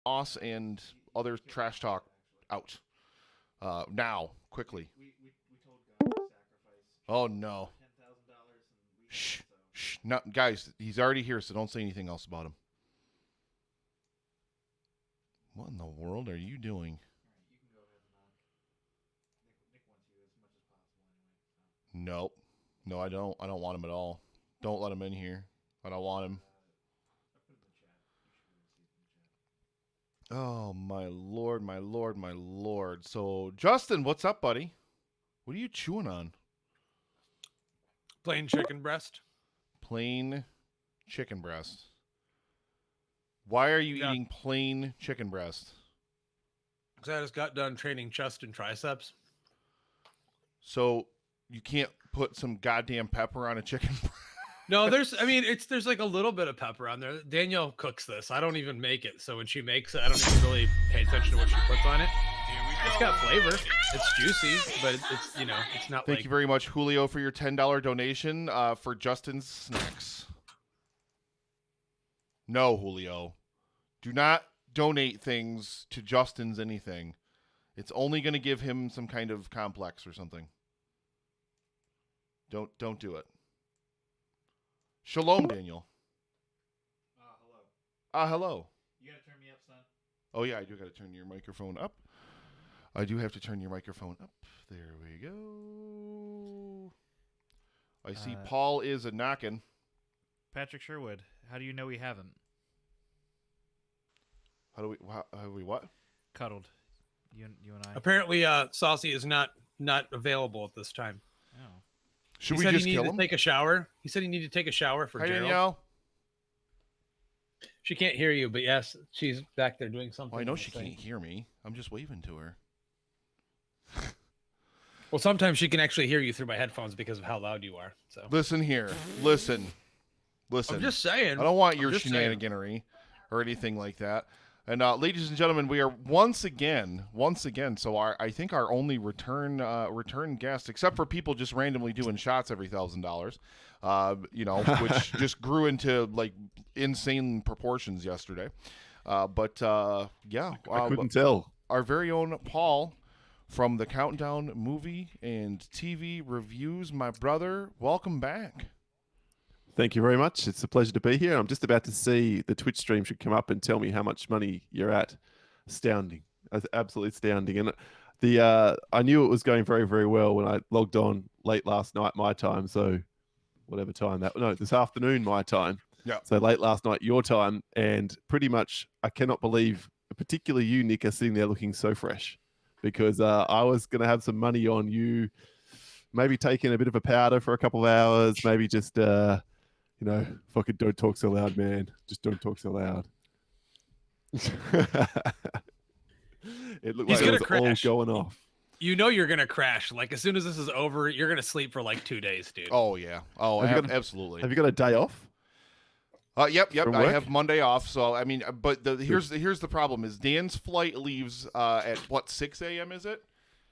Moss and other trash talk out. Now, quickly. Oh no. Shh, shh. No, guys, he's already here, so don't say anything else about him. What in the world are you doing? Nope. No, I don't. I don't want him at all. Don't let him in here. I don't want him. Oh my lord, my lord, my lord. So, Justin, what's up, buddy? What are you chewing on? Plain chicken breast. Plain chicken breast. Why are you eating plain chicken breast? Because I just got done training chest and triceps. So you can't put some goddamn pepper on a chicken breast? No, there's like a little bit of pepper on there. Danielle cooks this. I don't even make it. So when she makes it, I don't even really pay attention to what she puts on it. It's got flavor. It's juicy, but it's it's not. Thank you very much, Julio, for your $10 donation for Justin's snacks. No, Julio, do not donate things to Justin's anything. It's only going to give him some kind of complex or something. Don't do it. Shalom, Daniel. Hello. Hello. You gotta turn me up, son. Oh yeah, I do got to turn your microphone up. I do have to turn your microphone up. There we go. I see Paul is a knocking. Patrick Sherwood, how do you know we haven't? How do we what? Cuddled. You and I. Apparently, Saucy is not available at this time. Oh. Should he we said just he kill needed him? to take a shower. He said he needed to take a shower for Hi, Gerald. Danielle. She can't hear you, but yes, she's back there doing something. Well, I know she can't hear me. I'm just waving to her. Well, sometimes she can actually hear you through my headphones because of how loud you are. So Listen here. Listen. I'm just saying. I don't want your shenaniganery or anything like that. And ladies and gentlemen, we are once again. So I think our only return guest, except for people just randomly doing shots every $1,000, which just grew into like insane proportions yesterday. Yeah, I couldn't tell. Our very own Paul from the Countdown Movie and TV Reviews, my brother. Welcome back. Thank you very much. It's a pleasure to be here. I'm just about to see the Twitch stream should come up and tell me how much money you're at. Astounding. Absolutely astounding. And I knew it was going very, very well when I logged on late last night, my time. So whatever time this afternoon, my time. Yeah. So late last night, your time. And pretty much, I cannot believe, particularly you, Nick, are sitting there looking so fresh, because I was going to have some money on you, maybe taking a bit of a powder for a couple of hours, maybe just, fucking don't talk so loud, man. Just don't talk so loud. It looked like it was all going off. You know you're going to crash. Like, as soon as this is over, you're going to sleep for like 2 days, dude. Oh, yeah. Oh, absolutely. Have you got a day off? Yep. I have Monday off, so I mean, but here's the problem: is Dan's flight leaves at what 6 a.m. is it?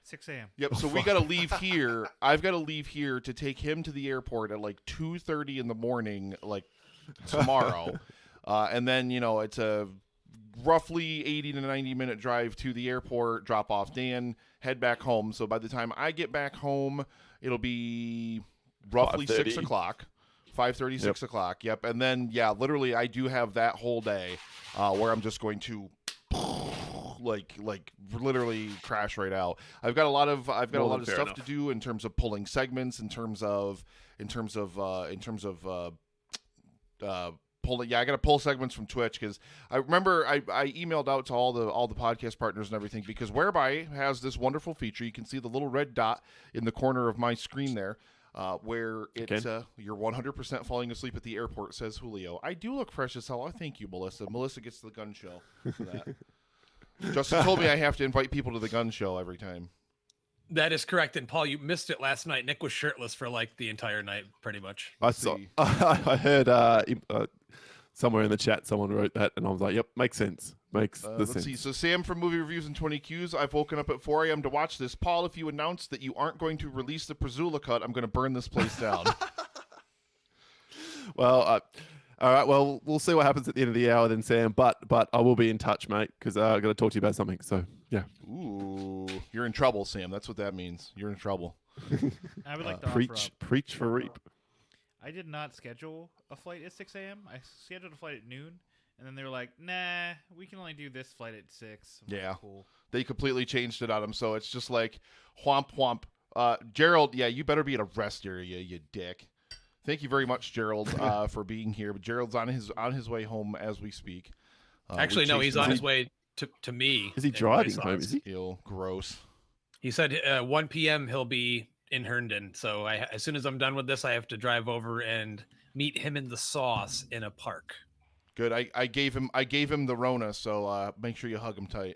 6 a.m. Yep. So we got to leave here. I've got to leave here to take him to the airport at like 2:30 in the morning, like tomorrow, and then it's a roughly 80 to 90-minute drive to the airport. Drop off Dan, head back home. So by the time I get back home, it'll be roughly 6 o'clock. 5:30, 6 o'clock. Yep. And then, literally, I do have that whole day where I'm just going to like literally crash right out. I've got a lot of stuff to do in terms of pulling segments, in terms of pulling. Yeah, I got to pull segments from Twitch, because I remember I emailed out to all the podcast partners and everything, because Whereby has this wonderful feature. You can see the little red dot in the corner of my screen there. Where it's you're 100% falling asleep at the airport, says Julio. I do look fresh as hell. Oh, thank you, Melissa. Melissa gets the gun show for that. Justin told me I have to invite people to the gun show every time. That is correct. And Paul, you missed it last night. Nick was shirtless for like the entire night, pretty much. I heard somewhere in the chat someone wrote that, and I was like, "Yep, makes sense. Makes let's sense." See. So Sam from Movie Reviews and 20 Qs. I've woken up at 4 a.m. to watch this. Paul, if you announce that you aren't going to release the Prazula cut, I'm going to burn this place down. Well, All right. Well, we'll see what happens at the end of the hour then, Sam. But I will be in touch, mate, because I got to talk to you about something. So yeah. Ooh, you're in trouble, Sam. That's what that means. You're in trouble. I would like to Preach for reap. I did not schedule a flight at 6 a.m. I scheduled a flight at noon, and then they were like, "Nah, we can only do this flight at 6." I'm like, Yeah. cool. They completely changed it on him, so it's just like whomp whomp. Gerald, yeah, you better be at a rest area, you dick. Thank you very much, Gerald, for being here. But Gerald's on his way home as we speak. Actually, no, he's on his way to me. Is he driving home? Is he? Ew, gross. He said 1 p.m. he'll be in Herndon. So as soon as I'm done with this, I have to drive over and meet him in the sauce in a park. Good. I gave him the Rona, so make sure you hug him tight.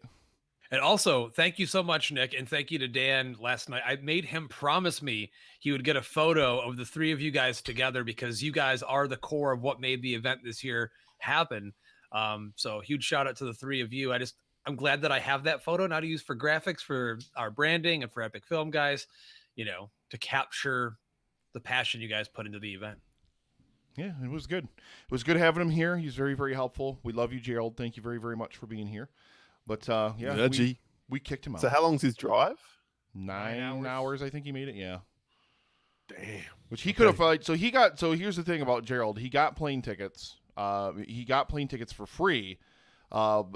And also, thank you so much, Nick, and thank you to Dan last night. I made him promise me he would get a photo of the three of you guys together because you guys are the core of what made the event this year happen. So huge shout out to the three of you. I'm glad that I have that photo now to use for graphics for our branding and for Epic Film Guys, to capture the passion you guys put into the event. Yeah, it was good. It was good having him here. He's very, very helpful. We love you, Gerald. Thank you very, very much for being here. But yeah, we kicked him out. So how long's his drive? 9 hours, I think he made it. Yeah. Damn. Which he could have. So here's the thing about Gerald. He got plane tickets. He got plane tickets for free,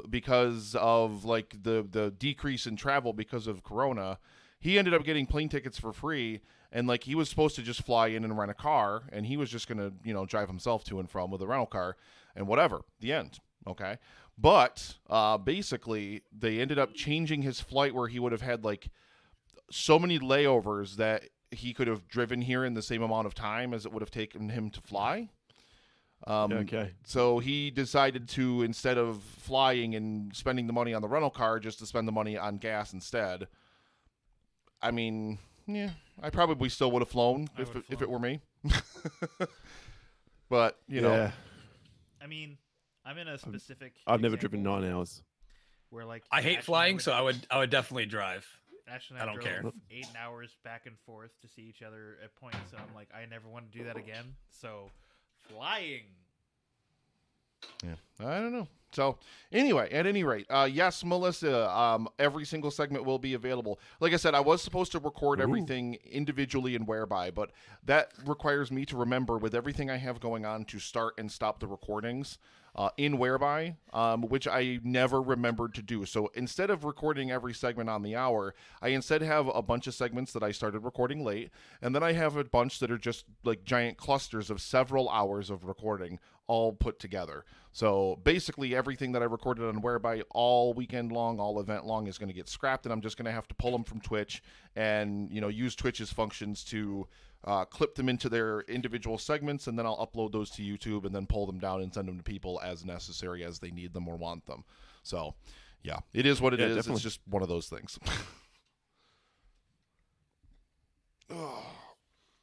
because of like the decrease in travel because of Corona. He ended up getting plane tickets for free, and like he was supposed to just fly in and rent a car, and he was just gonna drive himself to and from with a rental car, and whatever. The end. Okay. But basically, they ended up changing his flight where he would have had like so many layovers that he could have driven here in the same amount of time as it would have taken him to fly. Okay. So he decided to, instead of flying and spending the money on the rental car, just to spend the money on gas instead. I mean, yeah, I probably still would have flown if it were me. But, you know. I mean, I'm in a specific I've never driven 9 hours. Where like I hate flying, so I would definitely drive. Ash and I don't drove care. 8 hours back and forth to see each other at points, and I'm like, I never want to do that again. So, flying. Yeah, I don't know. So anyway, at any rate, yes, Melissa, every single segment will be available. Like I said, I was supposed to record everything individually in Whereby, but that requires me to remember with everything I have going on to start and stop the recordings in Whereby, which I never remembered to do. So instead of recording every segment on the hour, I instead have a bunch of segments that I started recording late, and then I have a bunch that are just like giant clusters of several hours of recording all put together. So basically everything that I recorded on Whereby all weekend long, all event long is going to get scrapped, and I'm just going to have to pull them from Twitch and, use Twitch's functions to clip them into their individual segments, and then I'll upload those to YouTube and then pull them down and send them to people as necessary as they need them or want them. So, yeah, it is what it is. Definitely. It's just one of those things. Oh,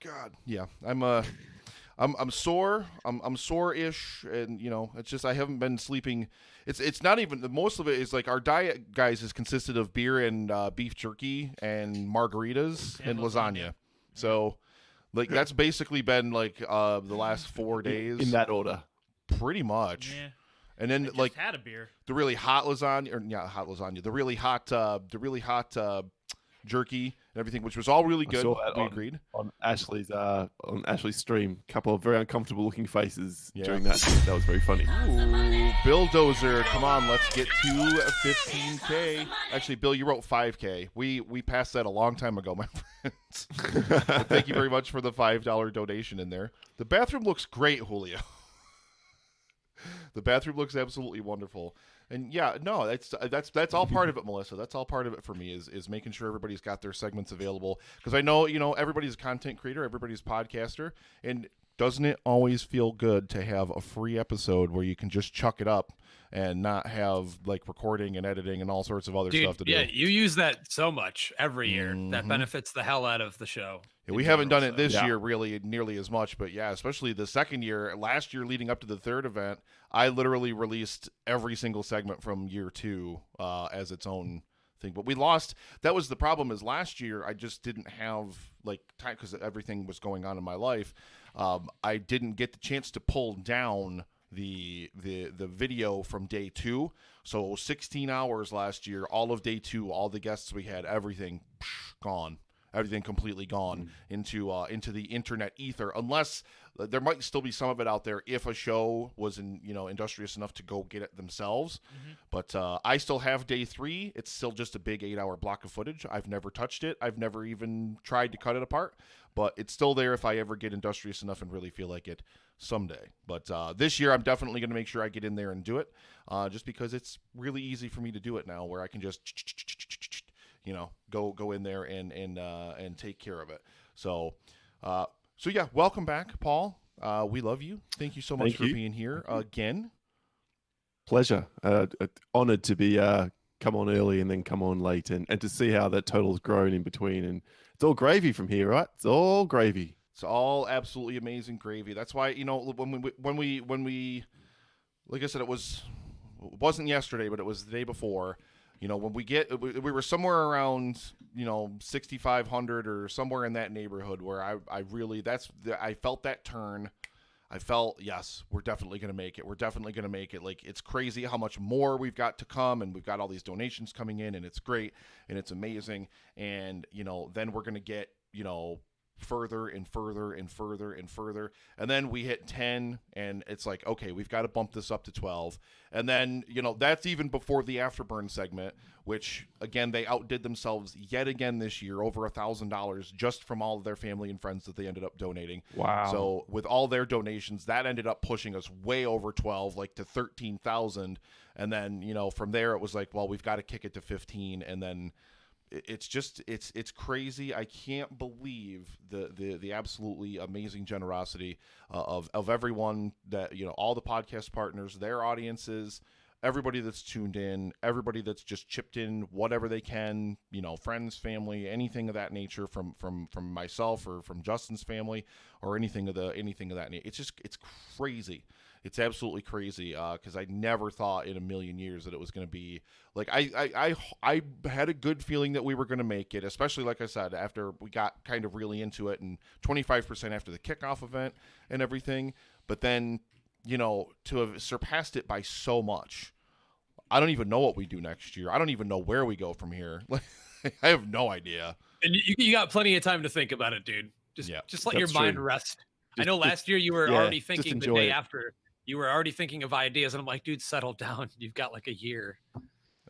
God. Yeah, I'm sore. I'm sore-ish, and it's just I haven't been sleeping. It's not even, most of it is like our diet, guys, has consisted of beer and beef jerky and margaritas and lasagna. So, like that's basically been like the last 4 days In that order. pretty much. Yeah. And then I just like had a beer. the really hot lasagna, or not hot lasagna, the really hot jerky and everything, which was all really I good. saw that We on- agreed. On Ashley's stream, a couple of very uncomfortable looking faces Yeah. during that. That was very funny. Ooh, Bill Dozer, come on, let's get to 15K. Actually, Bill, you wrote 5K. We passed that a long time ago, my friends. But thank you very much for the $5 donation in there. The bathroom looks great, Julio. The bathroom looks absolutely wonderful. And yeah, no, that's all part of it, Melissa. That's all part of it for me is making sure everybody's got their segments available, because I know, everybody's a content creator, everybody's a podcaster, and doesn't it always feel good to have a free episode where you can just chuck it up and not have like recording and editing and all sorts of other stuff to do? Yeah, you use that so much every year. That Mhm. benefits the hell out of the show. Yeah, we in haven't done general, it this Yeah. year really nearly as much, but yeah, especially the second year. Last year leading up to the third event, I literally released every single segment from year 2 as its own thing. But we lost. That was the problem, is last year I just didn't have like time because everything was going on in my life. I didn't get the chance to pull down the video from day 2. So 16 hours last year, all of day 2, all the guests we had, everything gone. Everything completely gone into the internet ether, unless there might still be some of it out there if a show was industrious enough to go get it themselves. But I still have day 3. It's still just a big 8-hour block of footage. I've never touched it. I've never even tried to cut it apart, but it's still there if I ever get industrious enough and really feel like it someday. But this year I'm definitely going to make sure I get in there and do it, just because it's really easy for me to do it now, where I can just go in there and take care of it. So yeah, welcome back, Paul. We love you. Thank you so much for being here again. Pleasure. Honored to be come on early and then come on late, and to see how that total's grown in between. And it's all gravy from here, right? It's all gravy. It's all absolutely amazing gravy. That's why, when we like I said, it wasn't yesterday, but it was the day before. When we were somewhere around, 6,500 or somewhere in that neighborhood, where I felt that turn. I felt, yes, we're definitely going to make it. We're definitely going to make it. Like, it's crazy how much more we've got to come, and we've got all these donations coming in, and it's great, and it's amazing. And, then we're going to get, further and further and further and further, and then we hit 10, and it's like, okay, we've got to bump this up to 12. And then that's even before the afterburn segment, which again, they outdid themselves yet again this year, over $1,000 just from all of their family and friends that they ended up donating. Wow. So with all their donations, that ended up pushing us way over 12, like to 13,000. And then from there it was like, well, we've got to kick it to 15. And then it's just it's crazy. I can't believe the absolutely amazing generosity of everyone, that all the podcast partners, their audiences, everybody that's tuned in, everybody that's just chipped in whatever they can, friends, family, anything of that nature, from myself or from Justin's family, or anything of that nature. It's crazy. It's absolutely crazy, because I never thought in a million years that it was going to be like, I had a good feeling that we were going to make it, especially, like I said, after we got kind of really into it, and 25% after the kickoff event and everything. But then, to have surpassed it by so much, I don't even know what we do next year. I don't even know where we go from here. I have no idea. And you got plenty of time to think about it, dude. Just let your mind rest. I know last year you were already thinking the day after. You were already thinking of ideas, and I'm like, dude, settle down. You've got like a year.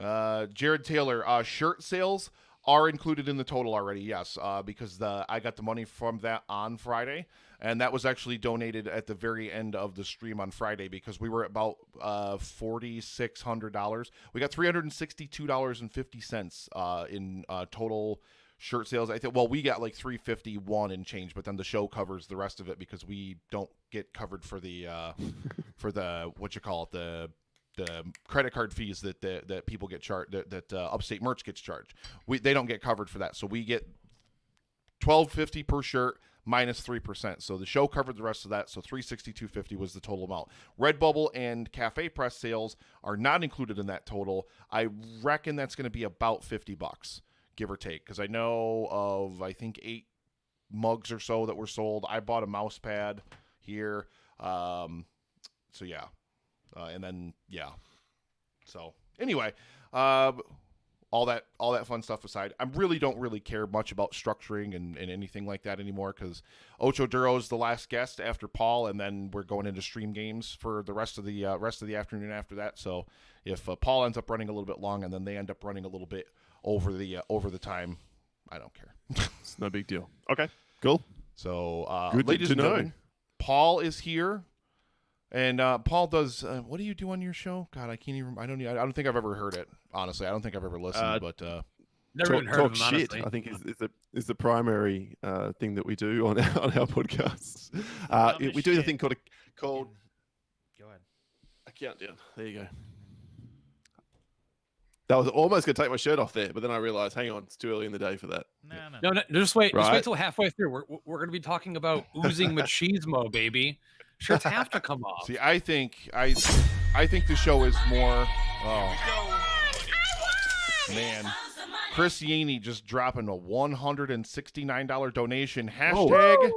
Jared Taylor, shirt sales are included in the total already, yes, because I got the money from that on Friday, and that was actually donated at the very end of the stream on Friday, because we were at about $4,600. We got $362.50 in total shirt sales. I think, well, we got like $351 and change, but then the show covers the rest of it, because we don't get covered for the the credit card fees that people get charged, that Upstate Merch gets charged. They don't get covered for that, so we get $12.50 per shirt minus 3%. So the show covered the rest of that. So $362.50 was the total amount. Redbubble and Cafe Press sales are not included in that total. I reckon that's going to be about $50, give or take, because I know of, I think, 8 mugs or so that were sold. I bought a mouse pad here. So yeah. And then, yeah. So anyway, all that fun stuff aside, I don't really care much about structuring and anything like that anymore, because Ocho Duro's the last guest after Paul, and then we're going into stream games for the rest of the afternoon after that. So if Paul ends up running a little bit long, and then they end up running a little bit over the time, I don't care. It's no big deal. Okay, cool. So good ladies to and know. gentlemen, Paul is here. And Paul does. What do you do on your show? God, I can't even. I don't think I've ever heard it. Honestly, I don't think I've ever listened. But never even heard of him. Shit, Honestly, I think is the primary thing that we do on our podcasts. We do the thing called Go ahead. a countdown. There you go. That was almost going to take my shirt off there, but then I realized, hang on, it's too early in the day for that. No, just wait. Right? Just wait till halfway through. We're going to be talking about oozing machismo, baby. Shirts have to come off. See, I think the show is more. Oh man, Chris Yaney just dropping a $169 donation. Hashtag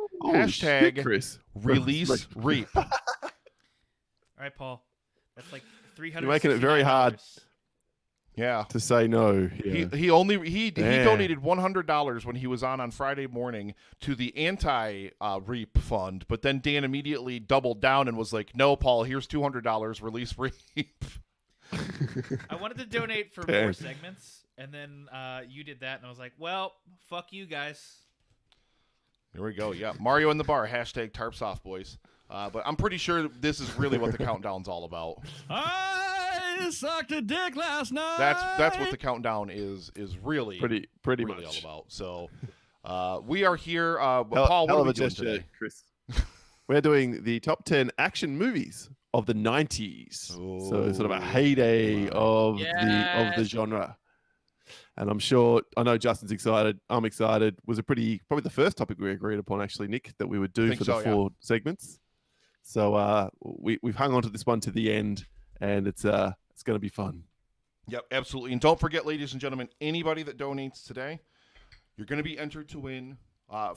Shit, Chris. release reap. All right, Paul. That's like $300. You're making it very hard Yeah. to say no. He Yeah. he Yeah. donated $100 when he was on Friday morning to the anti REAP fund, but then Dan immediately doubled down and was like, "No, Paul, here's $200. Release REAP." I wanted to donate for Damn. more segments, and then you did that, and I was like, well, fuck you guys. Here we go. Yeah, Mario in the bar. Hashtag Tarpsoft boys. But I'm pretty sure this is really what the countdown's all about. I sucked a dick last night. That's what the countdown is really Pretty really much. all about. So we are here. Hell, Paul, what hell are of we a doing gesture, today? Chris. We're doing the top 10 action movies of the 90s. So sort of a heyday of the genre. And I know Justin's excited. I'm excited. Was probably the first topic we agreed upon, actually, Nick, that we would do for the 4 segments. So we've hung on to this one to the end, and it's going to be fun. Yep, absolutely. And don't forget, ladies and gentlemen, anybody that donates today, you're going to be entered to win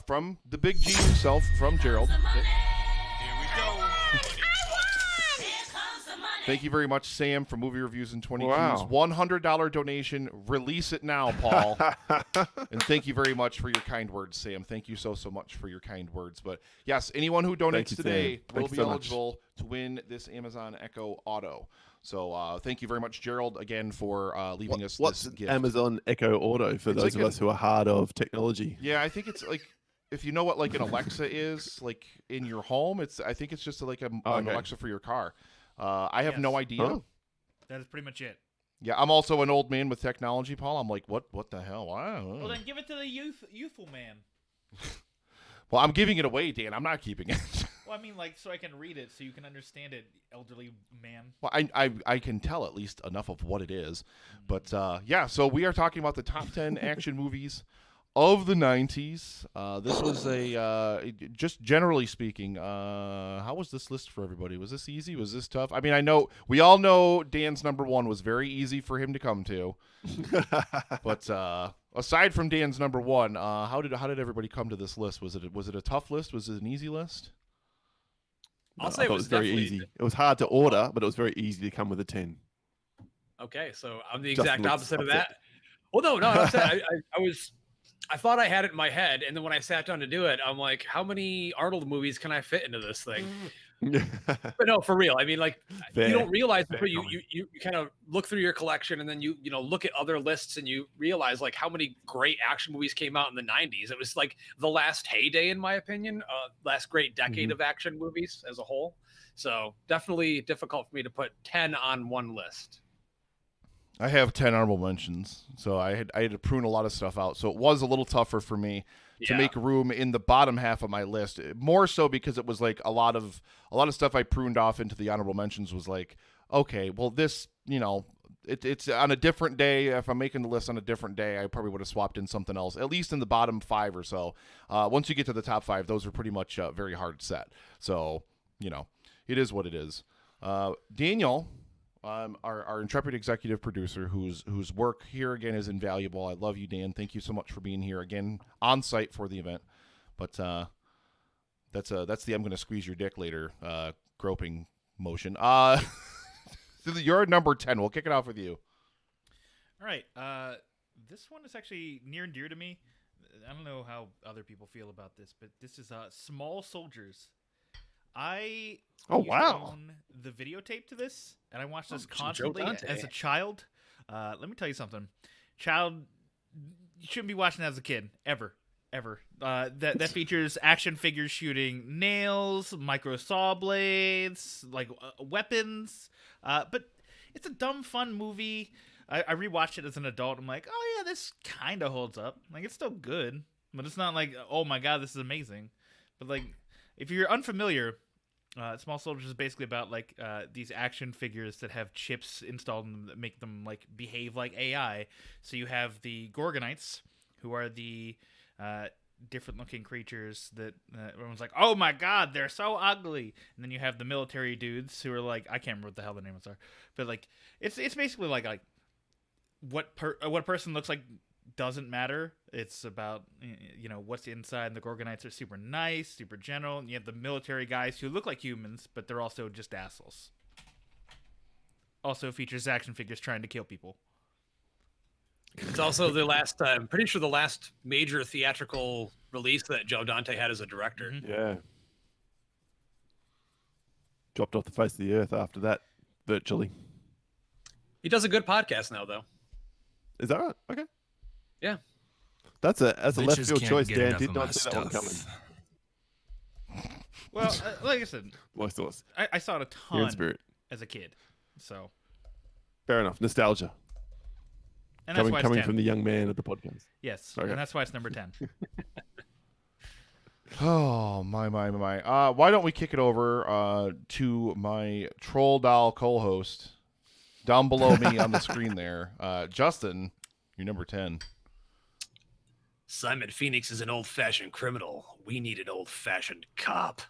from the Big G himself, from Gerald. Here we go. Thank you very much, Sam, for Movie Reviews and 22's Wow. $100 donation. Release it now, Paul. And thank you very much for your kind words, Sam. Thank you so much for your kind words. But yes, anyone who donates you, today Sam. will Thanks be so much. eligible to win this Amazon Echo Auto. So thank you very much, Gerald, again for leaving us What's this gift. Amazon Echo Auto for It's those like of us who are hard of technology? Yeah, I think it's like, if you know what like an Alexa is, like in your home, I think it's just like an Okay. Alexa for your car. I have no Yes. idea. Oh. That is pretty much it. Yeah, I'm also an old man with technology, Paul. I'm like, what the hell? Wow. Well, then give it to the youthful man. Well, I'm giving it away, Dan. I'm not keeping it. Well, I mean, like, so I can read it, so you can understand it, elderly man. Well, I can tell at least enough of what it is. But yeah, so we are talking about the top 10 action movies of the 90s. This was just generally speaking, how was this list for everybody? Was this easy? Was this tough? I mean, we all know Dan's number 1 was very easy for him to come to. But aside from Dan's number 1, how did everybody come to this list? Was it a tough list? Was it an easy list? I'll I say it thought was very definitely easy. It was hard to order, but it was very easy to come with a 10. Okay, so I'm the Justin exact looks opposite of upset. that. Well, no, I'm saying I thought I had it in my head, and then when I sat down to do it, I'm like, how many Arnold movies can I fit into this thing? But no, for real. I mean, like, Fair. you don't realize Fair until you comment. kind of look through your collection, and then you look at other lists, and you realize like how many great action movies came out in the 90s. It was like the last heyday, in my opinion, last great decade Mhm. of action movies as a whole. So definitely difficult for me to put 10 on one list. I have 10 honorable mentions, so I had to prune a lot of stuff out. So it was a little tougher for me to Yeah. make room in the bottom half of my list. More so because it was like a lot of stuff I pruned off into the honorable mentions was like, okay, well this, it's on a different day. If I'm making the list on a different day, I probably would have swapped in something else. At least in the bottom 5 or so. Once you get to the top 5, those are pretty much very hard set. So it is what it is. Daniel. Our intrepid executive producer, whose work here again is invaluable. I love you, Dan. Thank you so much for being here again on site for the event. But that's the I'm going to squeeze your dick later groping motion. You're number 10. We'll kick it off with you. All right. This one is actually near and dear to me. I don't know how other people feel about this, but this is Small Soldiers. I used to own the videotape to this, and I watched this constantly as a child. Let me tell you something. You shouldn't be watching that as a kid, ever. That features action figures shooting nails, micro saw blades, like weapons. But it's a dumb, fun movie. I rewatched it as an adult. I'm like, oh yeah, this kind of holds up. Like, it's still good, but it's not like, oh my god, this is amazing. But like, if you're unfamiliar, Small Soldiers is basically about like these action figures that have chips installed in them that make them like behave like AI. So you have the Gorgonites, who are the different looking creatures that everyone's like, oh my god, they're so ugly. And then you have the military dudes who are like, I can't remember what the hell their names are, but like it's basically like what a person looks like doesn't matter. It's about what's inside. And the Gorgonites are super nice, super gentle. And you have the military guys who look like humans, but they're also just assholes. also features action figures trying to kill people. It's also the last, I'm pretty sure the last major theatrical release that Joe Dante had as a director. Mhm. Yeah. Dropped off the face of the earth after that, virtually. He does a good podcast now, though. Is that right? Okay. Yeah. That's a left Bitches field can't choice, get Dan. enough Did of not my see that one coming. stuff. Well, like I said, My thoughts. I saw it a Here in ton spirit. as a kid, so Fair enough. Nostalgia. and that's why it's Coming 10. from the young man of the podcast. Yes, Okay. and that's why it's number 10. Oh my. Why don't we kick it over to my troll doll co-host down below me on the screen there, Justin. You're number 10. Simon Phoenix is an old-fashioned criminal. We need an old-fashioned cop.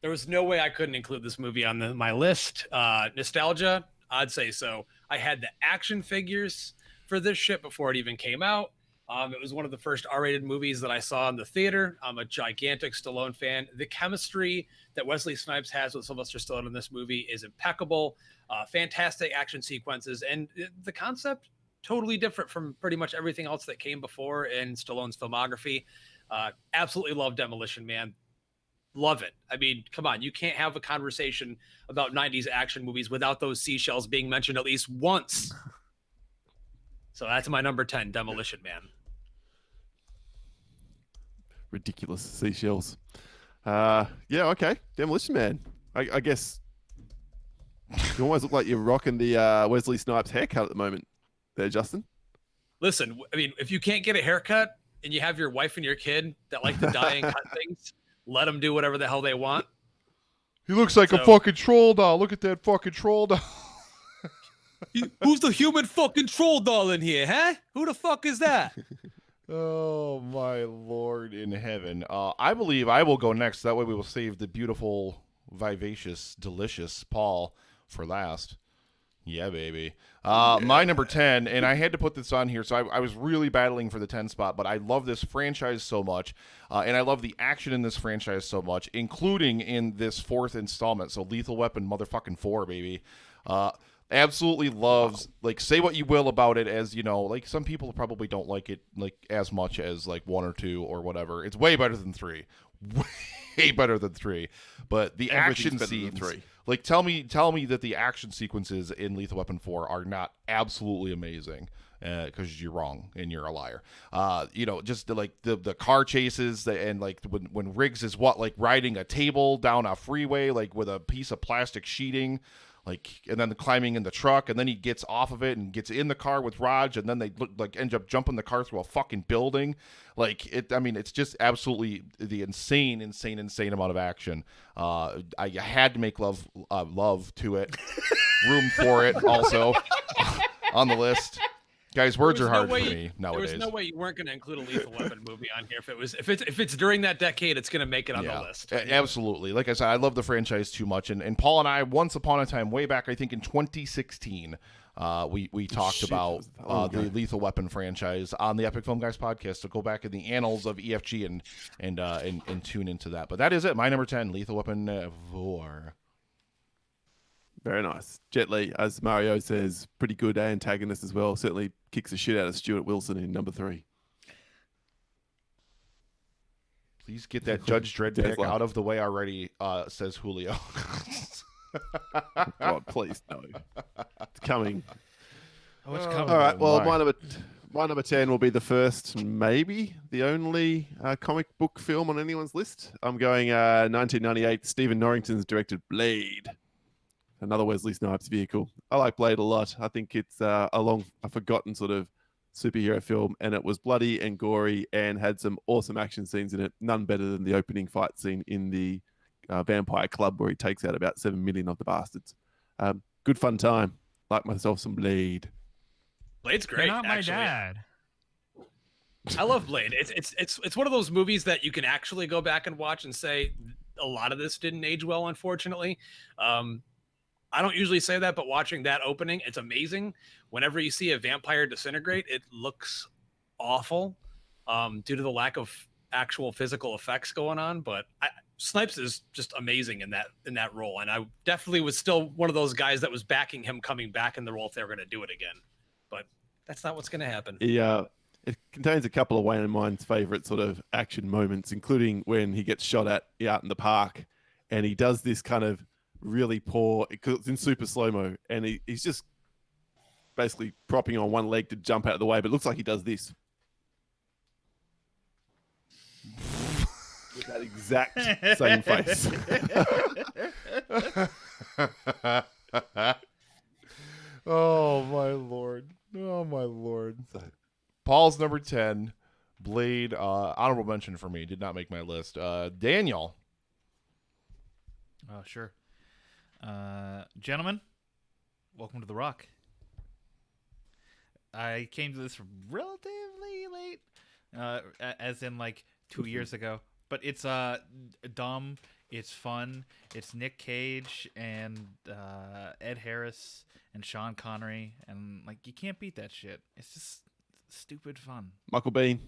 There was no way I couldn't include this movie on my list. Nostalgia, I'd say so. I had the action figures for this shit before it even came out. It was one of the first R-rated movies that I saw in the theater. I'm a gigantic Stallone fan. The chemistry that Wesley Snipes has with Sylvester Stallone in this movie is impeccable. Fantastic action sequences, and the concept totally different from pretty much everything else that came before in Stallone's filmography. Absolutely love Demolition Man. Love it. I mean, come on, you can't have a conversation about 90s action movies without those seashells being mentioned at least once. So that's my number 10, Demolition Man. Ridiculous seashells. Yeah, okay. Demolition Man. I guess you almost look like you're rocking the Wesley Snipes haircut at the moment there, Justin. Listen, I mean, if you can't get a haircut and you have your wife and your kid that like to dye and cut things, let them do whatever the hell they want. He looks like a So- fucking troll doll. Look at that fucking troll doll. Who's the human fucking troll doll in here, huh? Who the fuck is that? Oh my Lord in heaven. I believe I will go next. That way we will save the beautiful, vivacious, delicious Paul for last. Yeah, baby. My number 10, and I had to put this on here, so I was really battling for the 10 spot, but I love this franchise so much, and I love the action in this franchise so much, including in this fourth installment, so Lethal Weapon motherfucking 4, baby. Absolutely loves, like, say what you will about it, as, you know, like, some people probably don't like it, like, as much as, like, 1 or 2 or whatever. It's way better than 3. Way better than 3. But the action better than scenes, 3. like, tell me that the action sequences in Lethal Weapon 4 are not absolutely amazing, because you're wrong and you're a liar. You know, just the car chases, and like when Riggs is riding a table down a freeway, like with a piece of plastic sheeting, like, and then climbing in the truck, and then he gets off of it and gets in the car with Raj, and then they end up jumping the car through a fucking building. Like, I mean, it's just absolutely the insane amount of action. I had to make love to it, room for it also on the list. Guys, words are hard for me nowadays. There was no way you weren't going to include a Lethal Weapon movie on here. If it's during that decade, it's going to make it on the list. Absolutely. Like I said, I love the franchise too much. And Paul and I, once upon a time, way back, I think in 2016, we talked about the Lethal Weapon franchise on the Epic Film Guys podcast. So go back in the annals of EFG and tune into that. But that is it. My number 10, Lethal Weapon 4. Very nice. Jet Li, as Mario says, pretty good antagonist as well. Certainly kicks the shit out of Stuart Wilson in number 3. Please get that Judge Dredd pick out of the way already, says Julio. God, please, no. It's coming. Oh, it's coming. All right, well, my. my number 10 will be the first, maybe the only comic book film on anyone's list. I'm going 1998, Stephen Norrington's directed Blade. Another Wesley Snipes vehicle. I like Blade a lot. I think it's a forgotten sort of superhero film, and it was bloody and gory and had some awesome action scenes in it. None better than the opening fight scene in the vampire club where he takes out about 7 million of the bastards. Good fun time. Like myself some Blade. Blade's great. You're not my actually. dad. I love Blade. It's one of those movies that you can actually go back and watch and say a lot of this didn't age well, unfortunately. I don't usually say that, but watching that opening, it's amazing. Whenever you see a vampire disintegrate, it looks awful due to the lack of actual physical effects going on. But Snipes is just amazing in that role, and I definitely was still one of those guys that was backing him coming back in the role if they were going to do it again. But that's not what's going to happen. It contains a couple of Wayne and mine's favorite sort of action moments, including when he gets shot at out in the park, and he does this kind of really poor, because it's in super slow-mo, and he's just basically propping on one leg to jump out of the way, but it looks like he does this. With that exact same face. Oh my lord. Oh my lord. Paul's number 10. Blade, honorable mention for me. Did not make my list. Daniel. Oh, sure. Gentlemen, welcome to The Rock. I came to this relatively late, as in like 2 years ago. But it's dumb, it's fun, it's Nick Cage and Ed Harris and Sean Connery, and like you can't beat that shit. It's just stupid fun. Michael Biehn.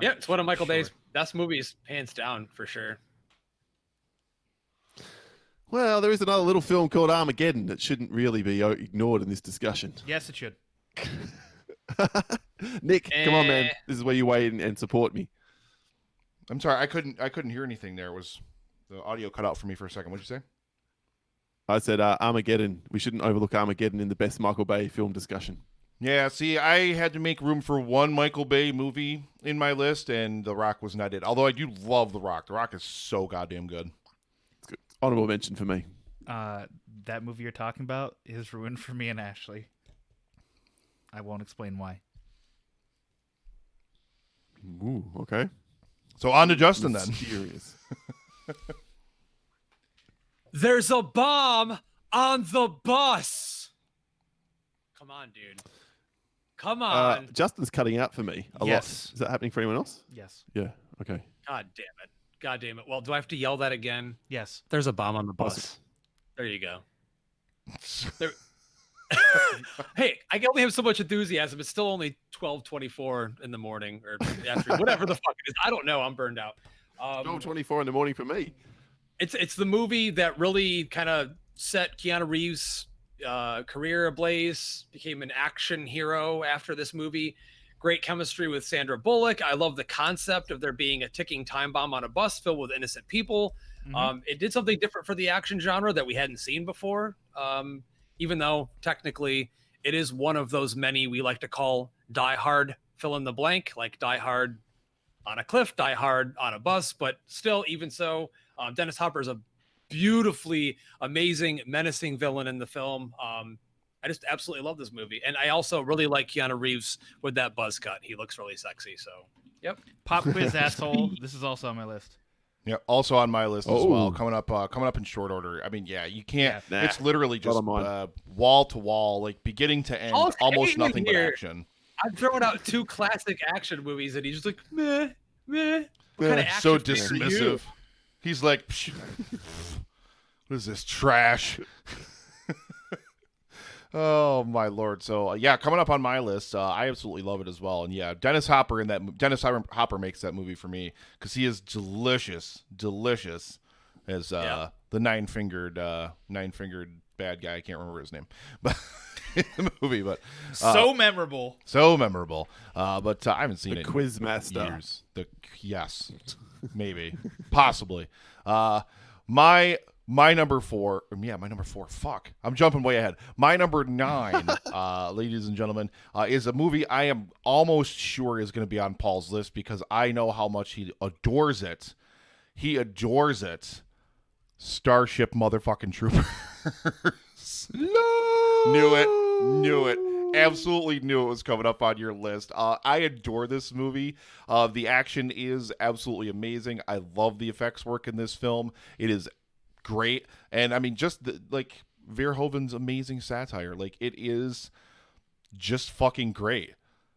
Yeah, it's one of Michael Bay's best movies, hands down, for sure. Well, there is another little film called Armageddon that shouldn't really be ignored in this discussion. Yes, it should. Nick, come on, man. This is where you wait and support me. I'm sorry, I couldn't hear anything there. The audio cut out for me for a second. What'd you say? I said Armageddon. We shouldn't overlook Armageddon in the best Michael Bay film discussion. Yeah, see, I had to make room for one Michael Bay movie in my list, and The Rock was not it. Although I do love The Rock. The Rock is so goddamn good. It's good. Honorable mention for me. That movie you're talking about is ruined for me and Ashley. I won't explain why. Ooh, okay. So on to Justin then. Serious. There's a bomb on the bus. Come on, dude. Come on. Justin's cutting out for me a lot. Yes. Is that happening for anyone else? Yes. Yeah. Okay. God damn it. God damn it. Well, do I have to yell that again? Yes. There's a bomb on the bus. Awesome. There you go. Hey, I can only have so much enthusiasm. It's still only 12:24 in the morning or after whatever the fuck it is. I don't know. I'm burned out. 12:24 in the morning for me. It's the movie that really kind of set Keanu Reeves' career ablaze. Became an action hero after this movie. Great chemistry with Sandra Bullock. I love the concept of there being a ticking time bomb on a bus filled with innocent people. Mm-hmm. It did something different for the action genre that we hadn't seen before. Even though technically it is one of those many we like to call Die Hard fill in the blank, like Die Hard on a cliff, Die Hard on a bus, but still, even so, Dennis Hopper is a beautifully amazing, menacing villain in the film. I just absolutely love this movie. And I also really like Keanu Reeves with that buzz cut. He looks really sexy. So, yep. Pop quiz asshole. This is also on my list. Yeah, also on my list as well. Oh. Coming up in short order. I mean, yeah, you can't. Yeah, nah. It's literally just Not on mine. wall to wall, like beginning to end, I'll almost take nothing but here. action. I'm throwing out two classic action movies, and he's just like, meh, meh. What kind of action So figure are you? dismissive. He's like, psh, what is this trash? Oh my lord! So yeah, coming up on my list, I absolutely love it as well. And yeah, Dennis Hopper Hopper makes that movie for me because he is delicious as the nine-fingered bad guy. I can't remember his name, but in the movie, but So memorable. But I haven't seen The it in quiz master. years. Yes, maybe, possibly. My number four. Fuck. I'm jumping way ahead. My number 9, ladies and gentlemen, is a movie I am almost sure is going to be on Paul's list because I know how much he adores it. He adores it. Starship motherfucking Troopers. No! Knew it. Absolutely knew it was coming up on your list. I adore this movie. The action is absolutely amazing. I love the effects work in this film. It is great. And I mean, just like Verhoeven's amazing satire, like it is just fucking great.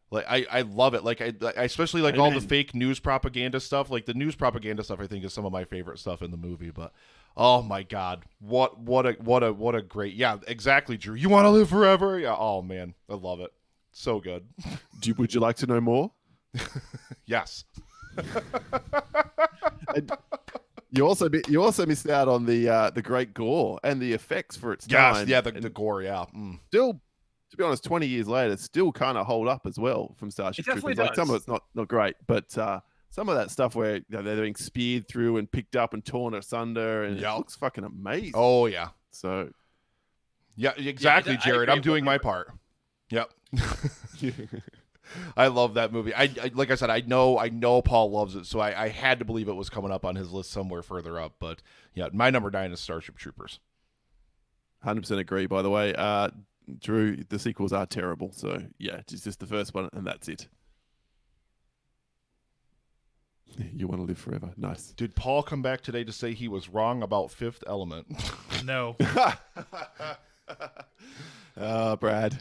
Like I love it. Like I especially like all the fake news propaganda stuff. Like the news propaganda stuff I think is some of my favorite stuff in the movie. But oh my god, what a great, yeah, exactly, Drew. You want to live forever? Yeah. Oh man, I love it. So good. Would you like to know more? Yes. You also missed out on the great gore and the effects for its Yes, time. yeah, the gore, yeah. Still, to be honest, 20 years later, still kind of hold up as well from Starship It definitely Troopers. Like some of does. it's not great, but some of that stuff where they're being speared through and picked up and torn asunder, and it looks fucking amazing. Oh yeah. So yeah, exactly, Jared. I'm doing my part. Yep. I love that movie. I like I said, I know Paul loves it, so I had to believe it was coming up on his list somewhere further up. But yeah, my number 9 is Starship Troopers. 100% agree. By the way, Drew, the sequels are terrible. So yeah, it's just the first one, and that's it. You want to live forever. Nice. Did Paul come back today to say he was wrong about Fifth Element? No. Brad.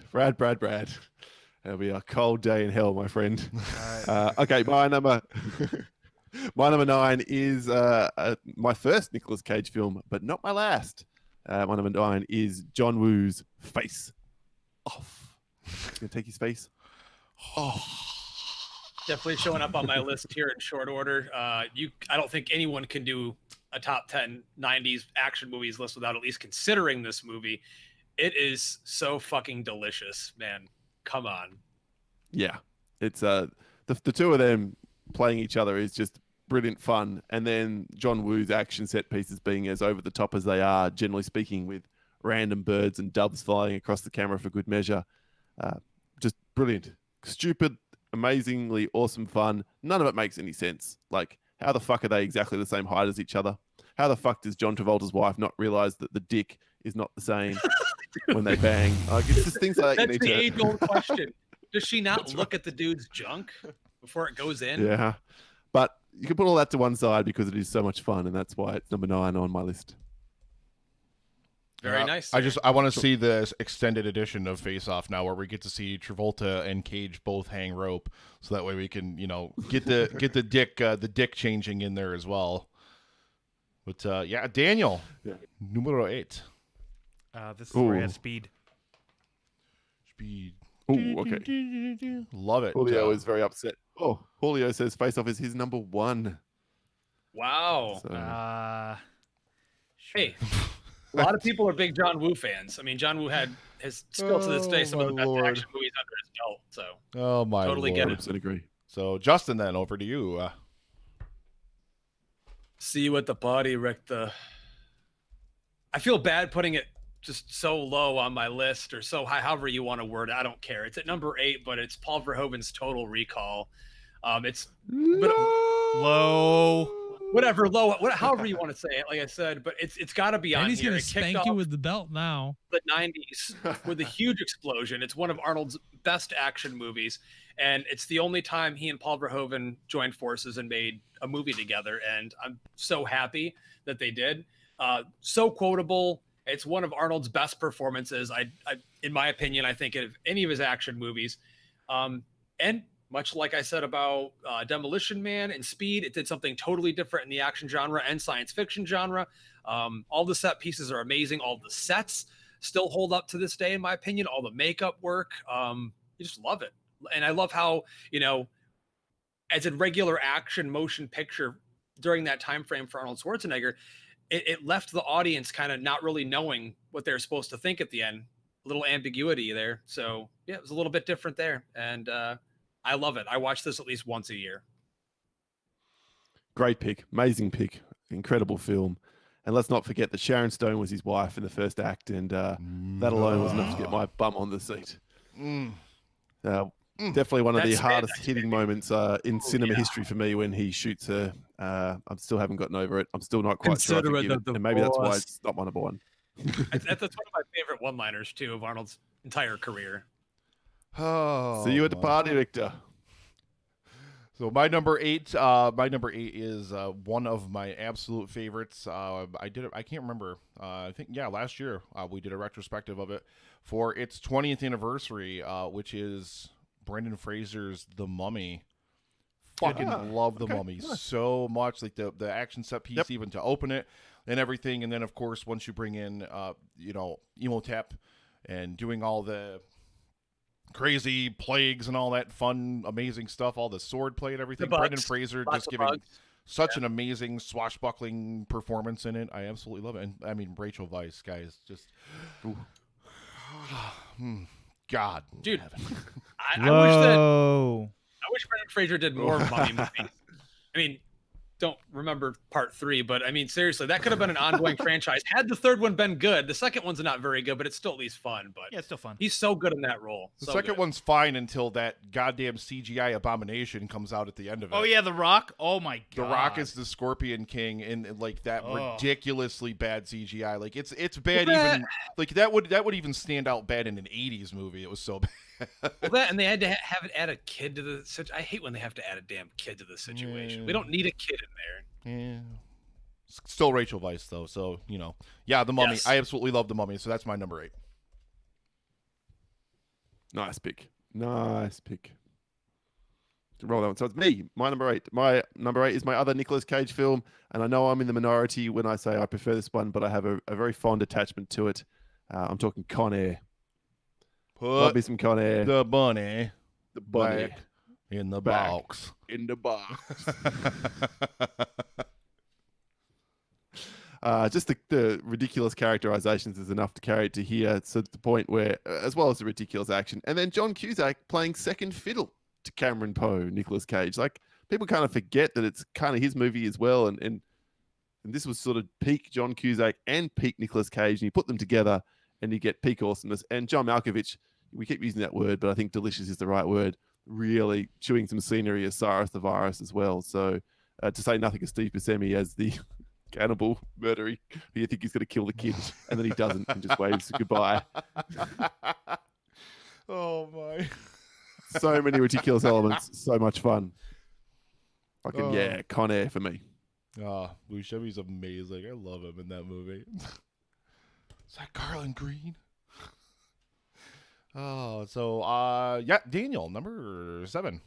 It'll be a cold day in hell, my friend. Okay, my number 9 is my first Nicolas Cage film, but not my last. My number 9 is John Woo's Face Off. He's gonna take his face off. Definitely showing up on my list here in short order. I don't think anyone can do a top 10 90s action movies list without at least considering this movie. It is so fucking delicious, man. Come on. Yeah, it's the two of them playing each other is just brilliant fun, and then John Woo's action set pieces being as over the top as they are, generally speaking, with random birds and doves flying across the camera for good measure. Just brilliant, stupid, amazingly awesome fun. None of it makes any sense. Like, how the fuck are they exactly the same height as each other? How the fuck does John Travolta's wife not realize that the dick is not the same when they bang? Like, it's just things like that. That's the age-old question. Does she not look at the dude's junk before it goes in? Yeah, but you can put all that to one side because it is so much fun, and that's why it's number 9 on my list. Very nice. I want to see the extended edition of Face Off now, where we get to see Travolta and Cage both hang rope, so that way we can, get the dick changing in there as well. But yeah, Daniel, numero 8. This is where I had Speed. Oh, okay. Love it. Julio is very upset. Oh, Julio says Face Off is his number 1. Wow. So, Sure. Hey, a lot of people are big John Woo fans. I mean, John Woo has still to this day some of the best action movies under his belt. So, oh my totally Lord. get it. 100% agree. So, Justin, then over to you. See you at the party, Richter. I feel bad putting it just so low on my list, or so high, however you want to word it. I don't care. It's at number 8, but it's Paul Verhoeven's Total Recall. It's low. Whatever, low, however you want to say it. Like I said, but it's got to be on And he's here. gonna It kicked spank off you with the belt now. the 90s with a huge explosion. It's one of Arnold's best action movies, and it's the only time he and Paul Verhoeven joined forces and made a movie together. And I'm so happy that they did. So quotable. It's one of Arnold's best performances. I in my opinion, I think of any of his action movies. And much like I said about Demolition Man and Speed, it did something totally different in the action genre and science fiction genre. All the set pieces are amazing. All the sets still hold up to this day, in my opinion. All the makeup work, you just love it. And I love how, as a regular action motion picture during that time frame for Arnold Schwarzenegger, it left the audience kind of not really knowing what they're supposed to think at the end. A little ambiguity there. So yeah, it was a little bit different there. And I love it. I watch this at least once a year. Great pick. Amazing pick. Incredible film. And let's not forget that Sharon Stone was his wife in the first act, and that alone was enough to get my bum on the seat. Definitely one of the hardest hitting moments in cinema history for me when he shoots her. I still haven't gotten over it. I'm still not quite sure I forgive it, and maybe that's why it's not my number 1. That's one of my favorite one-liners too of Arnold's entire career. Oh, see you at the party, Richter. So my number 8 is one of my absolute favorites. I can't remember. I think last year we did a retrospective of it for its 20th anniversary, which is Brendan Fraser's The Mummy. Fucking love The Mummy so much. Like the action set piece, even to open it and everything, and then of course once you bring in Emotep and doing all the crazy plagues and all that fun, amazing stuff, all the sword play and everything. Brendan Fraser just giving such an amazing swashbuckling performance in it. I absolutely love it. And I mean, Rachel Weisz, guys, just God, Dude. heaven. I wish Brendan Fraser did more mummy movies. I mean, don't remember part 3, but I mean, seriously, that could have been an ongoing franchise. Had the third one been good, the second one's not very good, but it's still at least fun. But Yeah, it's still fun. he's so good in that role. The So second good. one's fine until that goddamn CGI abomination comes out at the end of it. Oh yeah, The Rock. Oh my god. The Rock is the Scorpion King, and like that ridiculously bad CGI. Like it's bad even like that would even stand out bad in an 80s movie. It was so bad. Well, that and they had to have it add a kid to the. I hate when they have to add a damn kid to the situation. Yeah. We don't need a kid in there. Yeah. Still Rachel Weisz though, so The Mummy. Yes. I absolutely love The Mummy, so that's my number 8. Nice pick. Roll that one. So it's me. My number 8. My number 8 is my other Nicolas Cage film, and I know I'm in the minority when I say I prefer this one, but I have a very fond attachment to it. I'm talking Con Air. Love me some Con Air. The bunny. The bunny. Back in the Back. box. In the box. Just the ridiculous characterizations is enough to carry it to here. So to the point where, as well as the ridiculous action, and then John Cusack playing second fiddle to Cameron Poe, Nicolas Cage. Like people kind of forget that it's kind of his movie as well, and this was sort of peak John Cusack and peak Nicolas Cage, and you put them together, and you get peak awesomeness. And John Malkovich, we keep using that word, but I think delicious is the right word. Really chewing some scenery as Cyrus the Virus as well. So to say nothing of Steve Buscemi as the cannibal murderer, you think he's going to kill the kid, and then he doesn't and just waves goodbye. Oh my! So many ridiculous elements, so much fun. Fucking Con Air for me. Buscemi's amazing. I love him in that movie. Is that Garland Green? Daniel, number 7.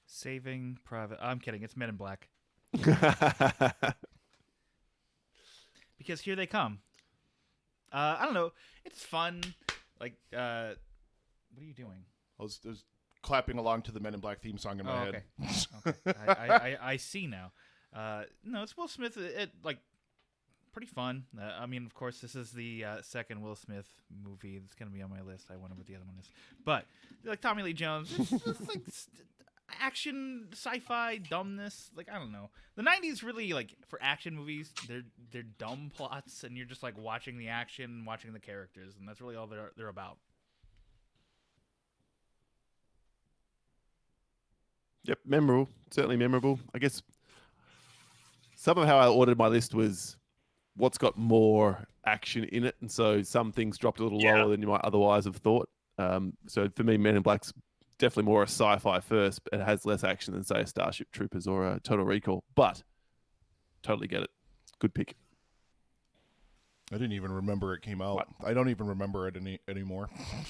Saving Private. I'm kidding. It's Men in Black. Because here they come. I don't know. It's fun. Like, what are you doing? I was clapping along to the Men in Black theme song in my head. Okay. I see now. No, it's Will Smith. Like pretty fun. I mean, of course, this is the second Will Smith movie that's going to be on my list. I wonder what the other one is. But like Tommy Lee Jones, it's like action, sci-fi, dumbness. Like I don't know. The '90s really like for action movies, they're dumb plots, and you're just like watching the action, watching the characters, and that's really all they're about. Yep, memorable. Certainly memorable. I guess some of how I ordered my list was what's got more action in it, and so some things dropped a little lower than you might otherwise have thought. So for me, Men in Black's definitely more a sci-fi first, but it has less action than say a Starship Troopers or a Total Recall. But totally get it. Good pick. I didn't even remember it came out. What? I don't even remember it anymore. I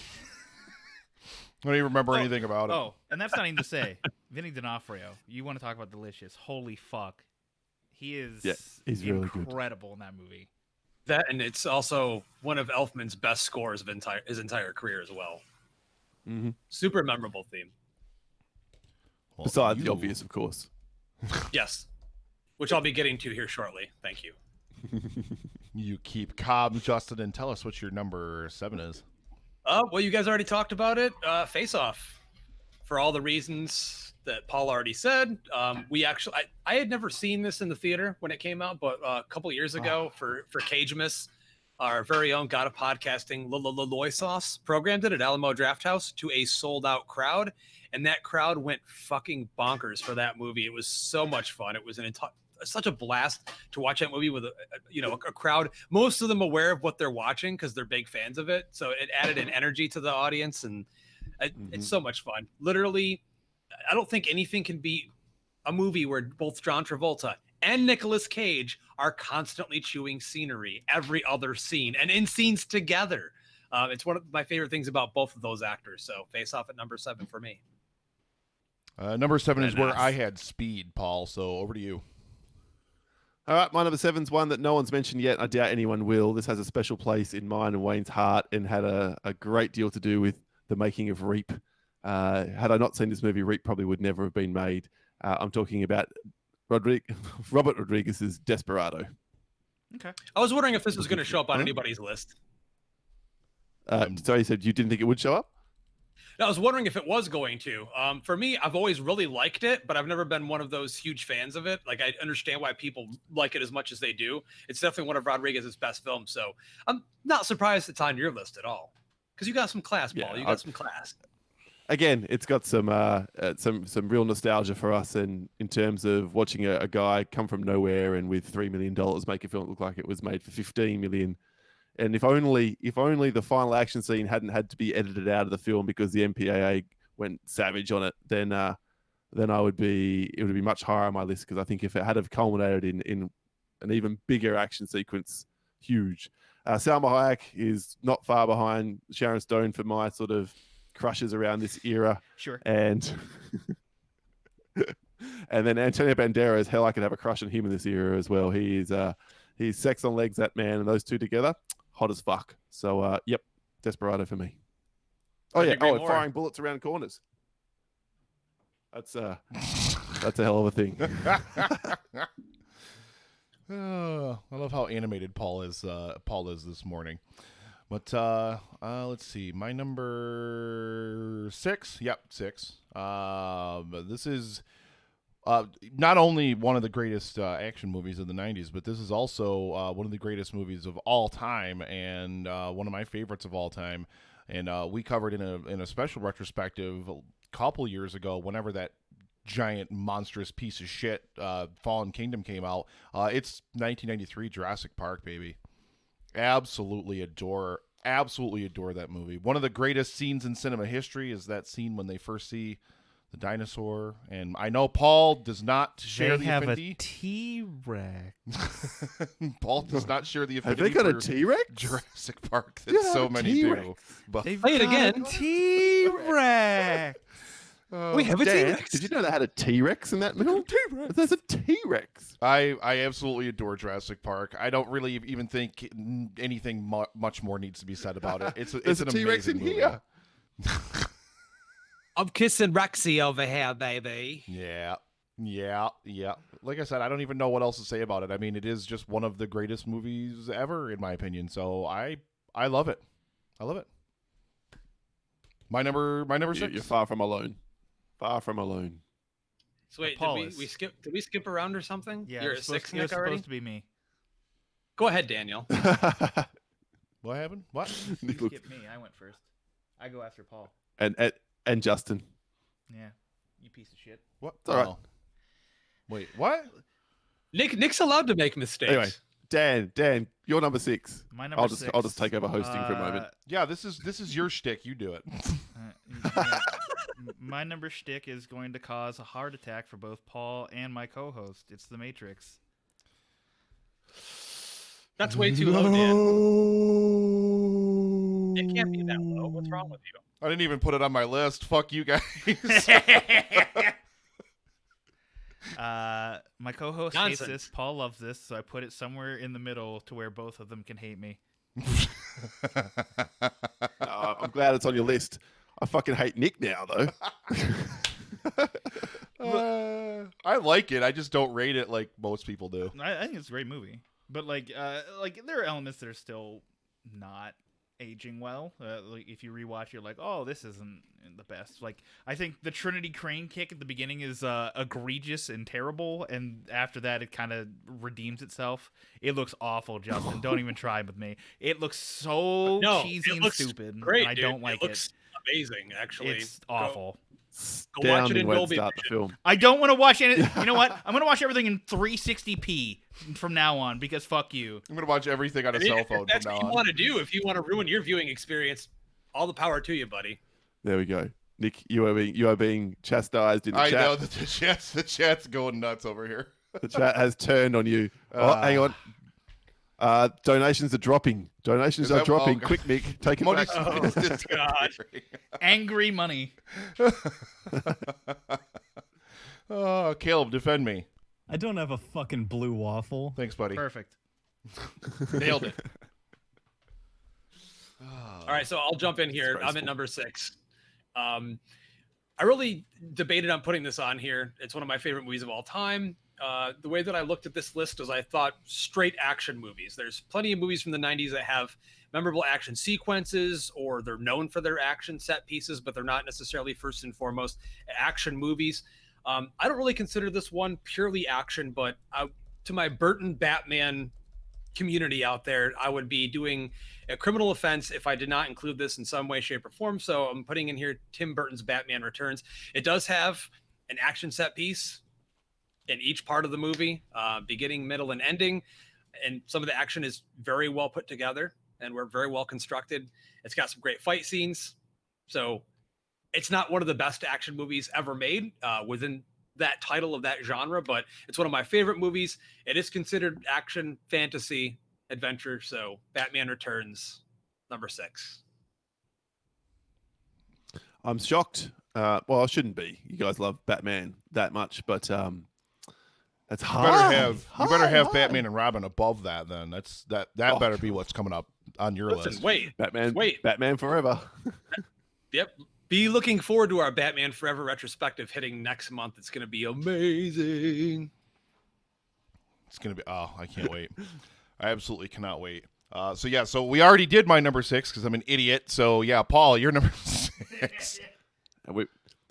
don't even remember anything about it. Oh, and that's not even to say, Vinny D'Onofrio, you want to talk about delicious. Holy fuck. He is he's really incredible in that movie. That, and it's also one of Elfman's best scores of his entire career as well. Mm-hmm. Super memorable theme. Well, besides the obvious, of course. Yes. Which I'll be getting to here shortly. Thank you. You keep calm, Justin, and tell us what your number 7 is. Well, you guys already talked about it. Face Off. For all the reasons that Paul already said. I had never seen this in the theater when it came out, but a couple years ago for Cagemas, our very own God of Podcasting Loy Sauce programmed it at Alamo Drafthouse to a sold out crowd. And that crowd went fucking bonkers for that movie. It was so much fun. It was such a blast to watch that movie with a crowd, most of them aware of what they're watching because they're big fans of it. So it added an energy to the audience, and it's so much fun. Literally, I don't think anything can beat a movie where both John Travolta and Nicolas Cage are constantly chewing scenery every other scene and in scenes together. It's one of my favorite things about both of those actors. So Face Off at number 7 for me. Number 7 is where I had Speed, Paul. So over to you. All right, my number 7's one that no one's mentioned yet. I doubt anyone will. This has a special place in mine and Wayne's heart and had a great deal to do with the making of Reap. Had I not seen this movie, Reap probably would never have been made. I'm talking about Robert Rodriguez's Desperado. Okay. I was wondering if this was going to show up on anybody's list. So you said you didn't think it would show up? I was wondering if it was going to. For me, I've always really liked it, but I've never been one of those huge fans of it. Like, I understand why people like it as much as they do. It's definitely one of Rodriguez's best films. So I'm not surprised it's on your list at all. Because you got some class, Paul. You got some class. Again, it's got some real nostalgia for us, and in terms of watching a guy come from nowhere and with $3 million make a film look like it was made for $15 million. And if only the final action scene hadn't had to be edited out of the film because the MPAA went savage on it, then it would be much higher on my list, because I think if it had have culminated in an even bigger action sequence, huge. Salma Hayek is not far behind Sharon Stone for my sort of crushes around this era. Sure. And and then Antonio Banderas, hell, I could have a crush on him in this era as well. He's sex on legs, that man, and those two together, hot as fuck. So yep, Desperado for me. Oh yeah, and firing bullets around corners. That's a hell of a thing. I love how animated Paul is this morning. But let's see, my number 6. Yep, 6. This is not only one of the greatest action movies of the 90s, but this is also one of the greatest movies of all time, and one of my favorites of all time. And we covered in a special retrospective a couple years ago, whenever that giant monstrous piece of shit Fallen Kingdom came out. It's 1993 Jurassic Park, baby. Absolutely adore that movie. One of the greatest scenes in cinema history is that scene when they first see the dinosaur, and I know Paul does not share the affinity. They have a T-Rex. Paul does not share the Have affinity they got a for T-Rex? Jurassic Park that so many do. But Play it again. T-Rex. We have a Dan, T-Rex. did you know they had a T-Rex in that film? T-Rex. There's a T-Rex. I absolutely adore Jurassic Park. I don't really even think anything much more needs to be said about it. It's There's an a T-Rex in amazing movie. here. I'm kissing Rexy over here, baby. Yeah. Like I said, I don't even know what else to say about it. I mean, it is just one of the greatest movies ever, in my opinion. So I love it. I love it. My number 6. You're far from alone. Far from alone. So wait, Paul did we skip around or something? Yeah, You're it a was supposed- 6 it was Nick already? supposed to be me. Go ahead, Daniel. What happened? What? You Nick looked- skipped me. I went first. I go after Paul. and Justin. Yeah. You piece of shit. What? It's all right. Oh. Wait, what? Nick's allowed to make mistakes. Anyway, Dan, you're number 6. My number I'll 6. just take over hosting for a moment. Yeah, this is your shtick. You do it. Yeah. My number shtick is going to cause a heart attack for both Paul and my co-host. It's The Matrix. That's way too low, Dan. It can't be that low. What's wrong with you? I didn't even put it on my list. Fuck you guys. My co-host hates Nonsense. this. Paul loves this, so I put it somewhere in the middle to where both of them can hate me. I'm glad it's on your list. I fucking hate Nick now, though. I like it. I just don't rate it like most people do. I think it's a great movie, but like there are elements that are still not aging well. Like if you rewatch, you're like, oh, this isn't the best. Like I think the Trinity crane kick at the beginning is egregious and terrible, and after that, it kind of redeems itself. It looks awful, Justin. Don't even try with me. It looks so cheesy and stupid, great, and I dude. don't like it. Looks amazing, actually. It's awful. Go watch it in Astounding way to Dolby start the Vision. film. I don't want to watch any. You know what? I'm gonna watch everything in 360p from now on because fuck you. I'm gonna watch everything on a cell phone If that's from what now you on. want to do, if you want to ruin your viewing experience, all the power to you, buddy. There we go. Nick, you are being chastised in the I chat. know that the chat's going nuts over here. The chat has turned on you. Hang on. Donations are dropping. Donations Is are that- dropping. oh, God. Quick, Nick, take it Money's back. God. Angry money. Oh, Caleb, defend me. I don't have a fucking blue waffle. Thanks, buddy. Perfect. Nailed it. All right, so I'll jump in here. I'm at Disgraceful. number 6. I really debated on putting this on here. It's one of my favorite movies of all time. The way that I looked at this list is I thought straight action movies. There's plenty of movies from the 90s that have memorable action sequences, or they're known for their action set pieces, but they're not necessarily first and foremost action movies. I don't really consider this one purely action, but to my Burton Batman community out there, I would be doing a criminal offense if I did not include this in some way, shape, or form. So I'm putting in here Tim Burton's Batman Returns. It does have an action set piece in each part of the movie, beginning, middle, and ending. And some of the action is very well put together and we're very well constructed. It's got some great fight scenes. So it's not one of the best action movies ever made within that title of that genre, but it's one of my favorite movies. It is considered action, fantasy, adventure. So Batman Returns, number 6. I'm shocked. Well, I shouldn't be. You guys love Batman that much, but that's hard. You better have Batman and Robin above that. Then that better be what's coming up on your list. Wait, Batman Forever. Yep. Be looking forward to our Batman Forever retrospective hitting next month. It's going to be amazing. It's going to be, I can't wait. I absolutely cannot wait. So we already did my number 6 because I'm an idiot. So yeah, Paul, you're number 6. And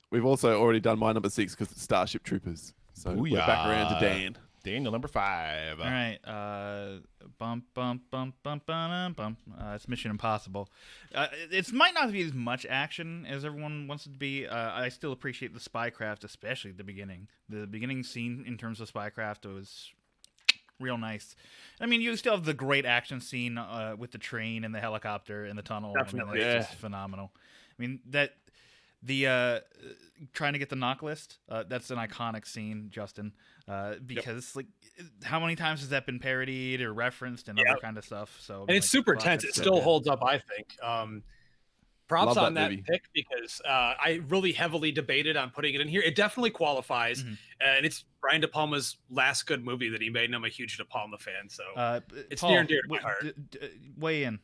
we've also already done my number 6 because it's Starship Troopers. So we're back around to Dan. Daniel, number 5. All right. Bump, bump, bump, bump, bump, bump. It's Mission Impossible. It might not be as much action as everyone wants it to be. I still appreciate the spycraft, especially at the beginning. The beginning scene in terms of spycraft was real nice. I mean, you still have the great action scene with the train and the helicopter and the tunnel. Definitely. I mean, it's just phenomenal. I mean, the trying to get the knock list, that's an iconic scene, Justin, because like how many times has that been parodied or referenced and other kind of stuff? So and it's super tense. It still holds up, I think. Props on that pick because I really heavily debated on putting it in here. It definitely qualifies, and it's Brian De Palma's last good movie that he made, and I'm a huge De Palma fan, so it's Paul, near and dear to my heart. Weigh in.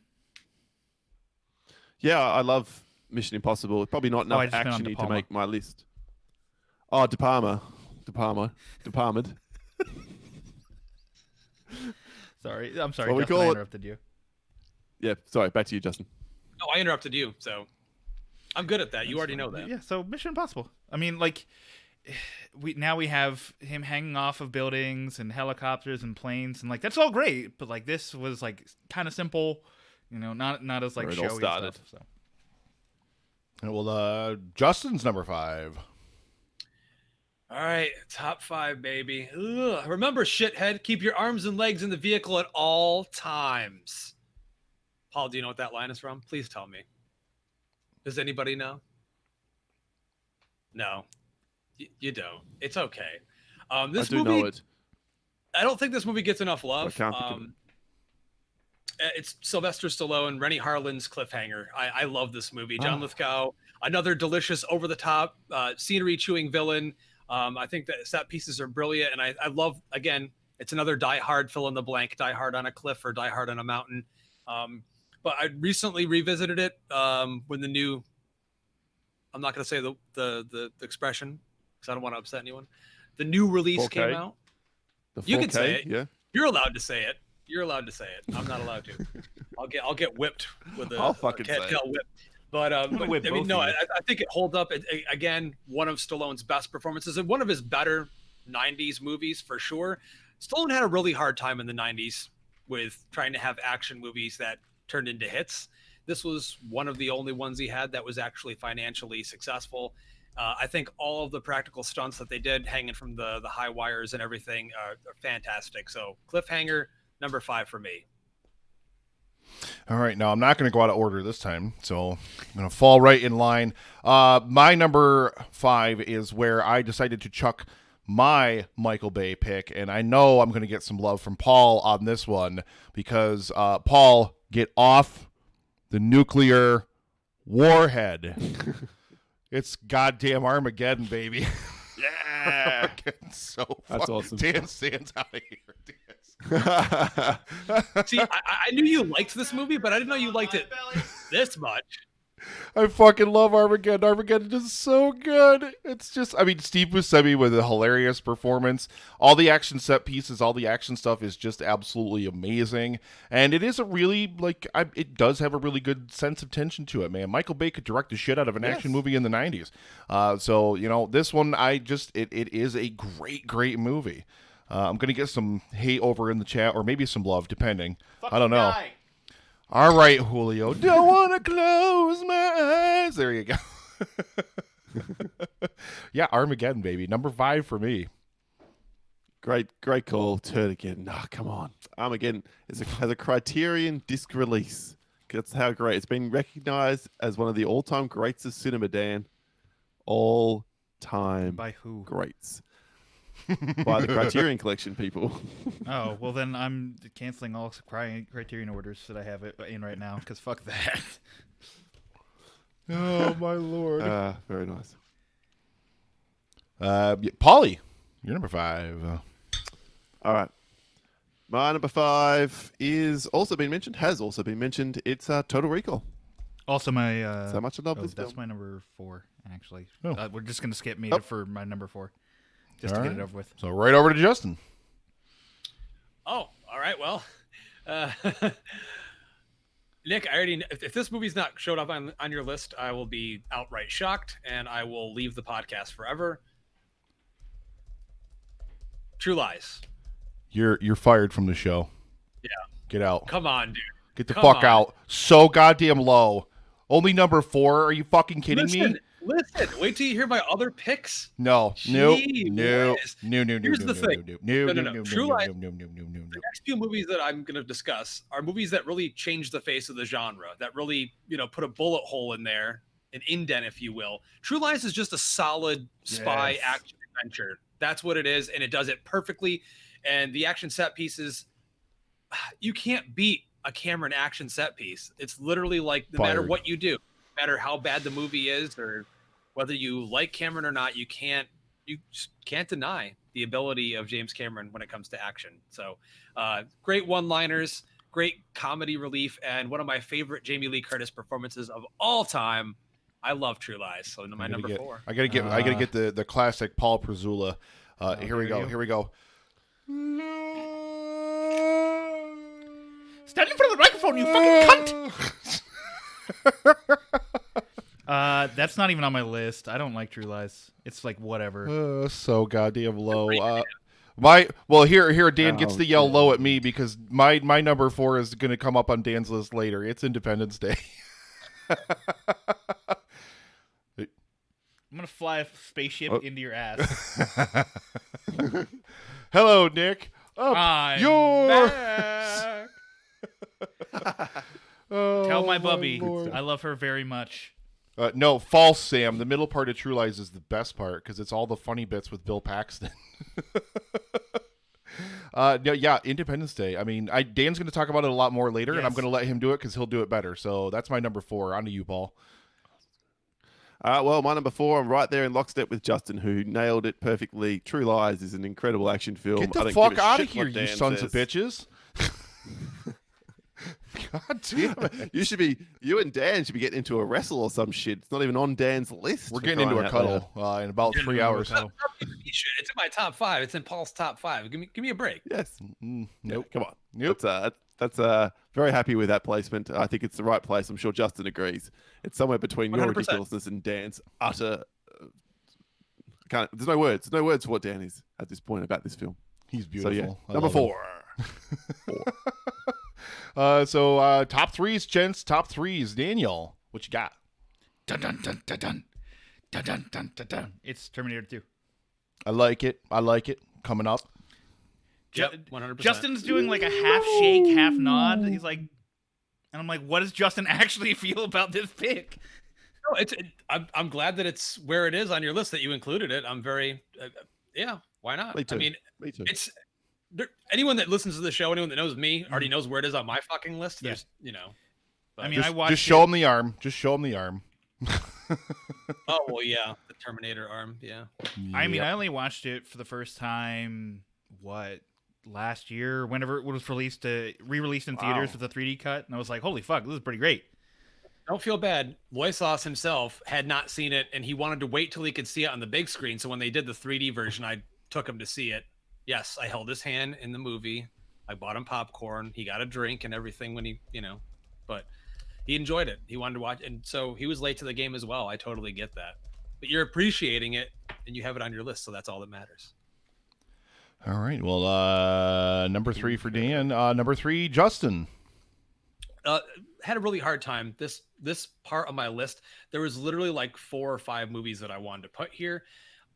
Yeah, I love Mission Impossible. Probably not enough actiony to make my list. Oh, De Palma. Sorry, I'm sorry. What we Justin, call I it. interrupted you. Yeah, sorry. Back to you, Justin. No, I interrupted you, so I'm good at that. You already know that. Yeah. So Mission Impossible. I mean, like, we have him hanging off of buildings and helicopters and planes, and like that's all great. But like this was like kind of simple, you know, not as like showy stuff. So. Well, Justin's number 5. All right, top 5, baby. Ugh. Remember, shithead, keep your arms and legs in the vehicle at all times. Paul, do you know what that line is from? Please tell me. Does anybody know? No, you don't. It's okay. This I do movie, know it. I don't think this movie gets enough love. I can't think of it. It's Sylvester Stallone, Rennie Harlin's Cliffhanger. I love this movie. John Lithgow, another delicious, over-the-top, scenery-chewing villain. I think that set pieces are brilliant, and I love, again, it's another Die Hard fill-in-the-blank, Die Hard on a cliff or Die Hard on a mountain. But I recently revisited it when the new, I'm not going to say the expression because I don't want to upset anyone. The new release 4K. came out. The 4K, You can say it. Yeah. You're allowed to say it. You're allowed to say it. I'm not allowed to. I'll get whipped with a I'll fucking say it. whip. But I mean, no, I think it holds up. Again, one of Stallone's best performances and one of his better 90s movies for sure. Stallone had a really hard time in the 90s with trying to have action movies that turned into hits. This was one of the only ones he had that was actually financially successful. I think all of the practical stunts that they did hanging from the high wires and everything are fantastic. So Cliffhanger, number 5 for me. All right, now I'm not going to go out of order this time, so I'm going to fall right in line. My number 5 is where I decided to chuck my Michael Bay pick, and I know I'm going to get some love from Paul on this one because, Paul, get off the nuclear warhead. It's goddamn Armageddon, baby. Yeah. So That's awesome. Dan stands out of here. See, I knew you liked this movie, but I didn't know you liked it this much. I fucking love Armageddon. Armageddon is so good. It's just, I mean, Steve Buscemi with a hilarious performance. All the action set pieces, all the action stuff is just absolutely amazing. And it is a really, like, it does have a really good sense of tension to it, man. Michael Bay could direct the shit out of an action movie in the 90s. So, you know, this one, it is a great, great movie. I'm going to get some hate over in the chat, or maybe some love, depending. I don't know. All right, Julio. Don't want to close my eyes. There you go. Yeah, Armageddon, baby. Number 5 for me. Great call. Turd again. Nah, come on. Armageddon has a Criterion disc release. That's how great. It's been recognized as one of the all-time greats of cinema, Dan. All-time By who? greats. By the Criterion Collection, people. Oh, well then I'm canceling all Criterion orders that I have in right now, because fuck that. Oh, my Lord. Very nice. Paulie, you're number 5. All right. My number 5 has also been mentioned. It's Total Recall. Also my... So much I love this that's film. my number 4, actually. Oh. We're just going to skip me Oh. for my number 4. Just All to right. get it over with. So right over to Justin. Oh, all right. Well, Nick, I already. If this movie's not showed up on your list, I will be outright shocked, and I will leave the podcast forever. True Lies. You're fired from the show. Yeah. Get out. Come on, dude. Get the Come fuck on. out. So goddamn low. Only number 4? Are you fucking kidding me? Listen. Wait till you hear my other picks. No. Gee No. whiz. No. Here's the thing. No. True Lies. No. The next few movies that I'm going to discuss are movies that really changed the face of the genre, that really, put a bullet hole in there, an indent, if you will. True Lies is just a solid spy action adventure. That's what it is, and it does it perfectly. And the action set pieces, you can't beat a Cameron action set piece. It's literally like, no matter what you do, no matter how bad the movie is, or whether you like Cameron or not, you just can't deny the ability of James Cameron when it comes to action. So great one-liners, great comedy relief, and one of my favorite Jamie Lee Curtis performances of all time. I love True Lies. So my number 4. I gotta get the classic Paul Prezula. Here we go. Stand in front of the microphone, you fucking cunt! That's not even on my list. I don't like True Lies. It's like whatever. So goddamn low. Here Dan gets to yell low at me because my number 4 is going to come up on Dan's list later. It's Independence Day. I'm gonna fly a spaceship into your ass. Hello, Nick. I'm your back. Oh, Tell my bubby Lord. I love her very much. No, false, Sam. The middle part of True Lies is the best part because it's all the funny bits with Bill Paxton. Independence Day. I mean, Dan's going to talk about it a lot more later, and I'm going to let him do it because he'll do it better. So that's my number 4. On to you, Paul. Well, my number 4, I'm right there in lockstep with Justin, who nailed it perfectly. True Lies is an incredible action film. Get I the don't fuck give a out of shit here, what you Dan sons of says. bitches. God damn it. You and Dan should be getting into a wrestle or some shit. It's not even on Dan's list. We're for getting into crying a out loud. cuddle in about 3 hours. It's in my top 5. It's in Paul's top 5. Give me a break. Yes. Nope. Come on. Nope. That's very happy with that placement. I think it's the right place. I'm sure Justin agrees. It's somewhere between your 100%. ridiculousness and Dan's utter. There's no words. There's no words for what Dan is at this point about this film. He's beautiful. So yeah, I number love him. 4. So top 3s, gents. Top 3s. Daniel, what you got? Dun dun dun dun dun dun dun dun dun dun. It's Terminator 2. I like it. Coming up. Yep, 100%. Justin's doing like a half shake, half nod. He's like, and I'm like, what does Justin actually feel about this pick? No, I'm glad that it's where it is on your list, that you included it. I'm very, why not? Me too. I mean, Me too. it's anyone that listens to the show, anyone that knows me already knows where it is on my fucking list. Yeah. There's, I mean, I watched Just show him the arm. Just show him the arm. Oh well, yeah, the Terminator arm, yeah. I mean, I only watched it for the first time, last year, whenever it was re-released in theaters with a 3D cut, and I was like, holy fuck, this is pretty great. Don't feel bad. Loisos himself had not seen it, and he wanted to wait till he could see it on the big screen. So when they did the 3D version, I took him to see it. Yes, I held his hand in the movie. I bought him popcorn. He got a drink and everything when he, but he enjoyed it. He wanted to watch, and so he was late to the game as well. I totally get that. But you're appreciating it, and you have it on your list, so that's all that matters. All right. Well, number 3 for Dan. Number 3, Justin. Had a really hard time. This part of my list, there was literally like 4 or 5 movies that I wanted to put here.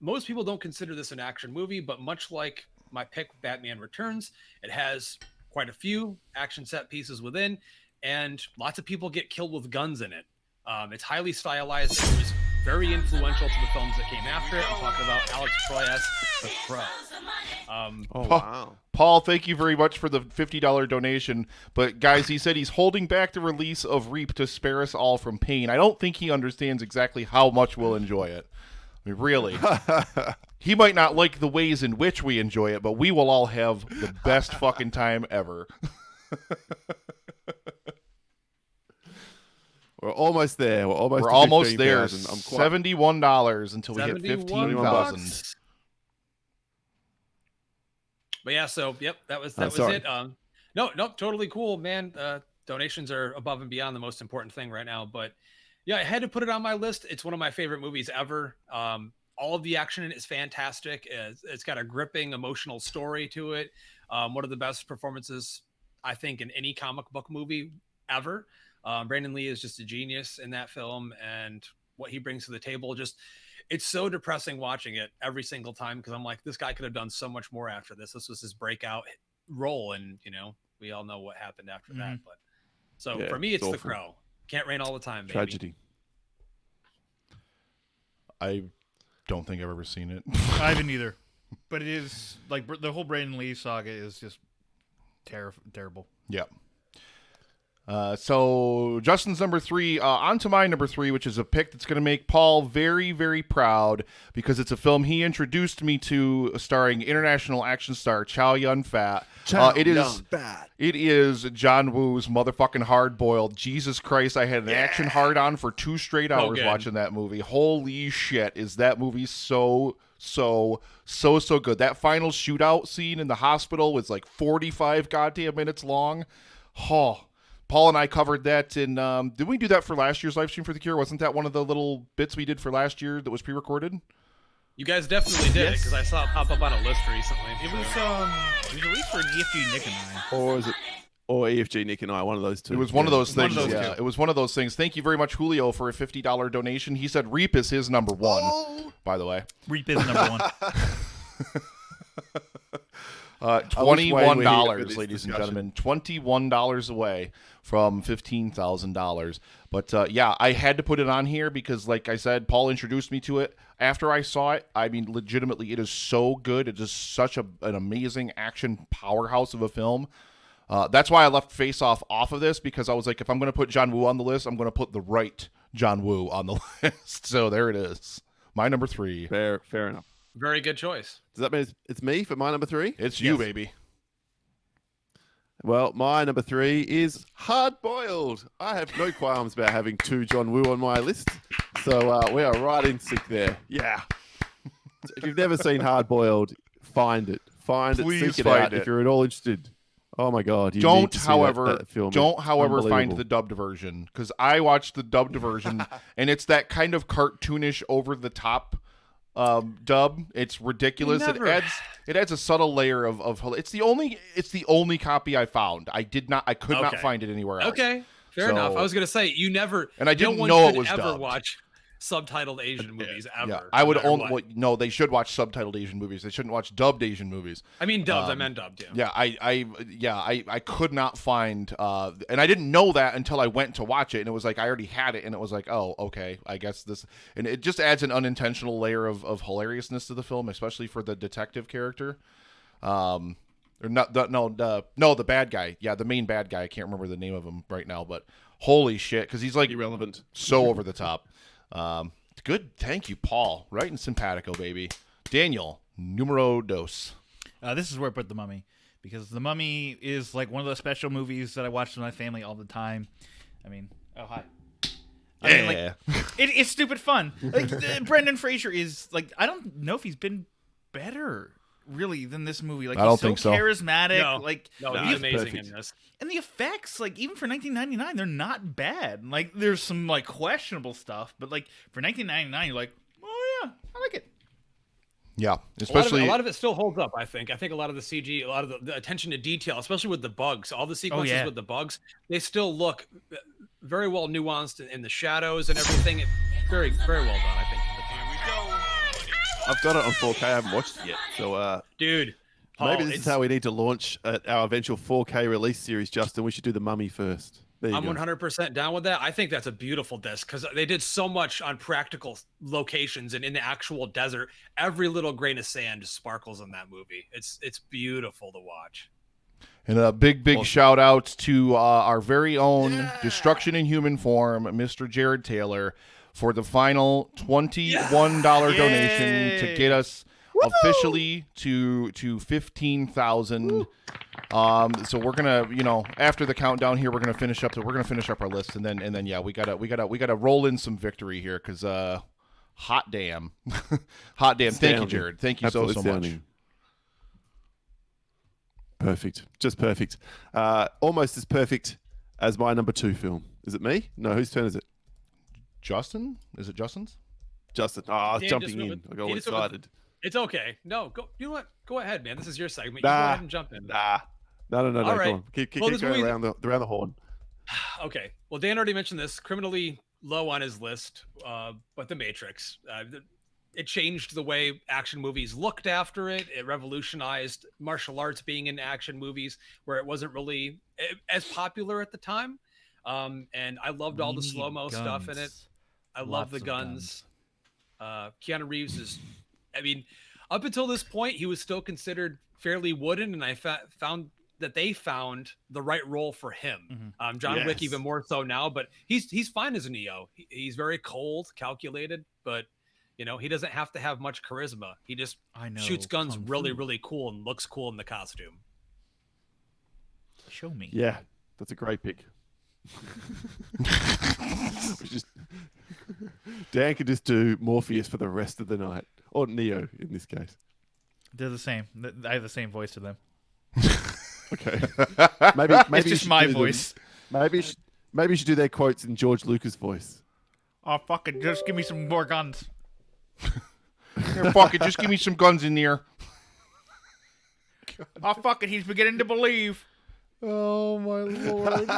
Most people don't consider this an action movie, but much like my pick, Batman Returns, it has quite a few action set pieces within, and lots of people get killed with guns in it. It's highly stylized. It was very influential to the films that came after it. I'm talking about Alex Proyas, The Crow. Wow. Paul, thank you very much for the $50 donation. But guys, he said he's holding back the release of Reap to spare us all from pain. I don't think he understands exactly how much we'll enjoy it. I mean, really. He might not like the ways in which we enjoy it, but we will all have the best fucking time ever. We're almost there. We're almost there. $15,000. $71 until we hit 71 15,000. bucks. But yeah, so yep, that was sorry. it. No, totally cool, man. Donations are above and beyond the most important thing right now. But yeah, I had to put it on my list. It's one of my favorite movies ever. All of the action in it is fantastic. It's got a gripping, emotional story to it. One of the best performances, I think, in any comic book movie ever. Brandon Lee is just a genius in that film, and what he brings to the table, it's so depressing watching it every single time, because I'm like, this guy could have done so much more after this. This was his breakout role, and we all know what happened after that. But so for me, it's The Crow. Can't rain all the time, baby. Tragedy. I don't think I've ever seen it. I haven't either, but it is like the whole Brandon Lee saga is just terrible. Yeah. So Justin's number 3, on to my number 3, which is a pick that's going to make Paul very, very proud, because it's a film he introduced me to, starring international action star Chow Yun-fat. It is John Woo's motherfucking Hard Boiled. Jesus Christ, I had an action hard on for 2 straight hours watching that movie. Holy shit, is that movie so good. That final shootout scene in the hospital was like 45 goddamn minutes long. Paul and I covered that in, did we do that for last year's Livestream for the Cure? Wasn't that one of the little bits we did for last year that was pre-recorded? You guys definitely did it, because I saw it pop up on a list recently. It was released for EFG Nick and I. Or EFG Nick and I, one of those two. It was one of those things. Yeah, it was one of those things. Thank you very much, Julio, for a $50 donation. He said Reap is his number 1, by the way. Reap is number 1. $21, ladies and gentlemen. $21 away from $15,000. But yeah, I had to put it on here because, like I said, Paul introduced me to it. After I saw it, I mean, legitimately, it is so good. It is such an amazing action powerhouse of a film. That's why I left Face Off of this, because I was like, if I'm going to put John Woo on the list, I'm going to put the right John Woo on the list. So there it is. My number 3. Fair enough. Very good choice. Does that mean it's me for my number 3? It's you, baby. Well, my number 3 is Hard Boiled. I have no qualms about having 2 John Woo on my list. So we are right in sync there. Yeah. So if you've never seen Hard Boiled, find it. Please Seek it find out it. If you're at all interested. Oh my God! Don't, need to see however, that film. don't, It's however, find unbelievable. the dubbed version, because I watched the dubbed version, and it's that kind of cartoonish, over the top dub. It's ridiculous. It adds a subtle layer of. It's the only copy I found. I could not find it anywhere else. Okay, fair enough. I was gonna say you never, and I didn't no one know should it was ever dubbed. watch subtitled Asian movies ever. Yeah, I would no matter only. what. No, they should watch subtitled Asian movies. They shouldn't watch dubbed Asian movies. I mean dubbed. I meant dubbed. Yeah. Yeah, I could not find, and I didn't know that until I went to watch it, and it was like I already had it, and it was like, oh, okay, I guess this, and it just adds an unintentional layer of hilariousness to the film, especially for the detective character. Or not the bad guy. Yeah, the main bad guy. I can't remember the name of him right now, but holy shit, because he's like irrelevant, so over the top. Good, thank you, Paul. Right in simpatico, baby. Daniel, numero dos. This is where I put The Mummy, because The Mummy is like one of those special movies that I watch with my family all the time. I mean, oh hi. I mean, like, Yeah. it's stupid fun. Like Brendan Fraser is like, I don't know if he's been better really than this movie. Like, I don't he's think so. charismatic. No. Like, No, Nah, he's it's amazing perfect. in this. and the effects, like even for 1999, they're not bad. Like, there's some like questionable stuff, but like for 1999, you're like, oh yeah, I like it. Yeah, A especially lot of it still holds up. I think a lot of the CG, a lot of the attention to detail, especially with the bugs, all the sequences yeah. with the bugs, they still look very well nuanced in the shadows and everything. Very, very well done, I think. For the time. I've got it on 4K. I haven't watched it yet. So Dude, Paul, maybe this is it's- how we need to launch our eventual 4K release series, Justin. We should do The Mummy first. There you I'm go. 100% down with that. I think that's a beautiful disc because they did so much on practical locations and in the actual desert. Every little grain of sand sparkles in that movie. It's beautiful to watch. And a big shout out to our very own Destruction in Human Form, Mr. Jared Taylor, for the final $21 donation to get us officially to 15,000. So we're gonna, after the countdown here, we're gonna finish up our list, and then yeah, we gotta roll in some victory here, because hot damn, hot damn. Thank you, Astounding. Jared. Thank you Absolutely so much. astounding. Perfect. Just perfect. Almost as perfect as my number 2 film. Is it me? No, whose turn is it? Justin? Is it Justin's? Justin. Oh, I was Dan jumping just went in. with- I got he all just went with- excited. It's okay. No, go. You know what? Go ahead, man. This is your segment. You go Nah. ahead and jump in. Nah. No. All Come right. on. Keep Well, this going movie- around the horn. Okay. Well, Dan already mentioned this. Criminally low on his list, but The Matrix. It changed the way action movies looked after it. It revolutionized martial arts being in action movies where it wasn't really as popular at the time. And I loved all the slow-mo stuff in it. I love the guns. Keanu Reeves is, I mean, up until this point, he was still considered fairly wooden, and I found that they found the right role for him. John Wick even more so now, but he's fine as a Neo. He's very cold, calculated, but he doesn't have to have much charisma. He just shoots guns really, really cool and looks cool in the costume. Show me. Yeah, that's a great pick. Dan could just do Morpheus for the rest of the night, or Neo in this case. They're the same. I have the same voice to them. Okay, maybe It's you just should my do them- voice. Maybe you should do their quotes in George Lucas' voice. Oh, fucking just give me some more guns. Here, fuck it, just give me some guns in there. Oh, fuck it, he's beginning to believe. Oh my lord.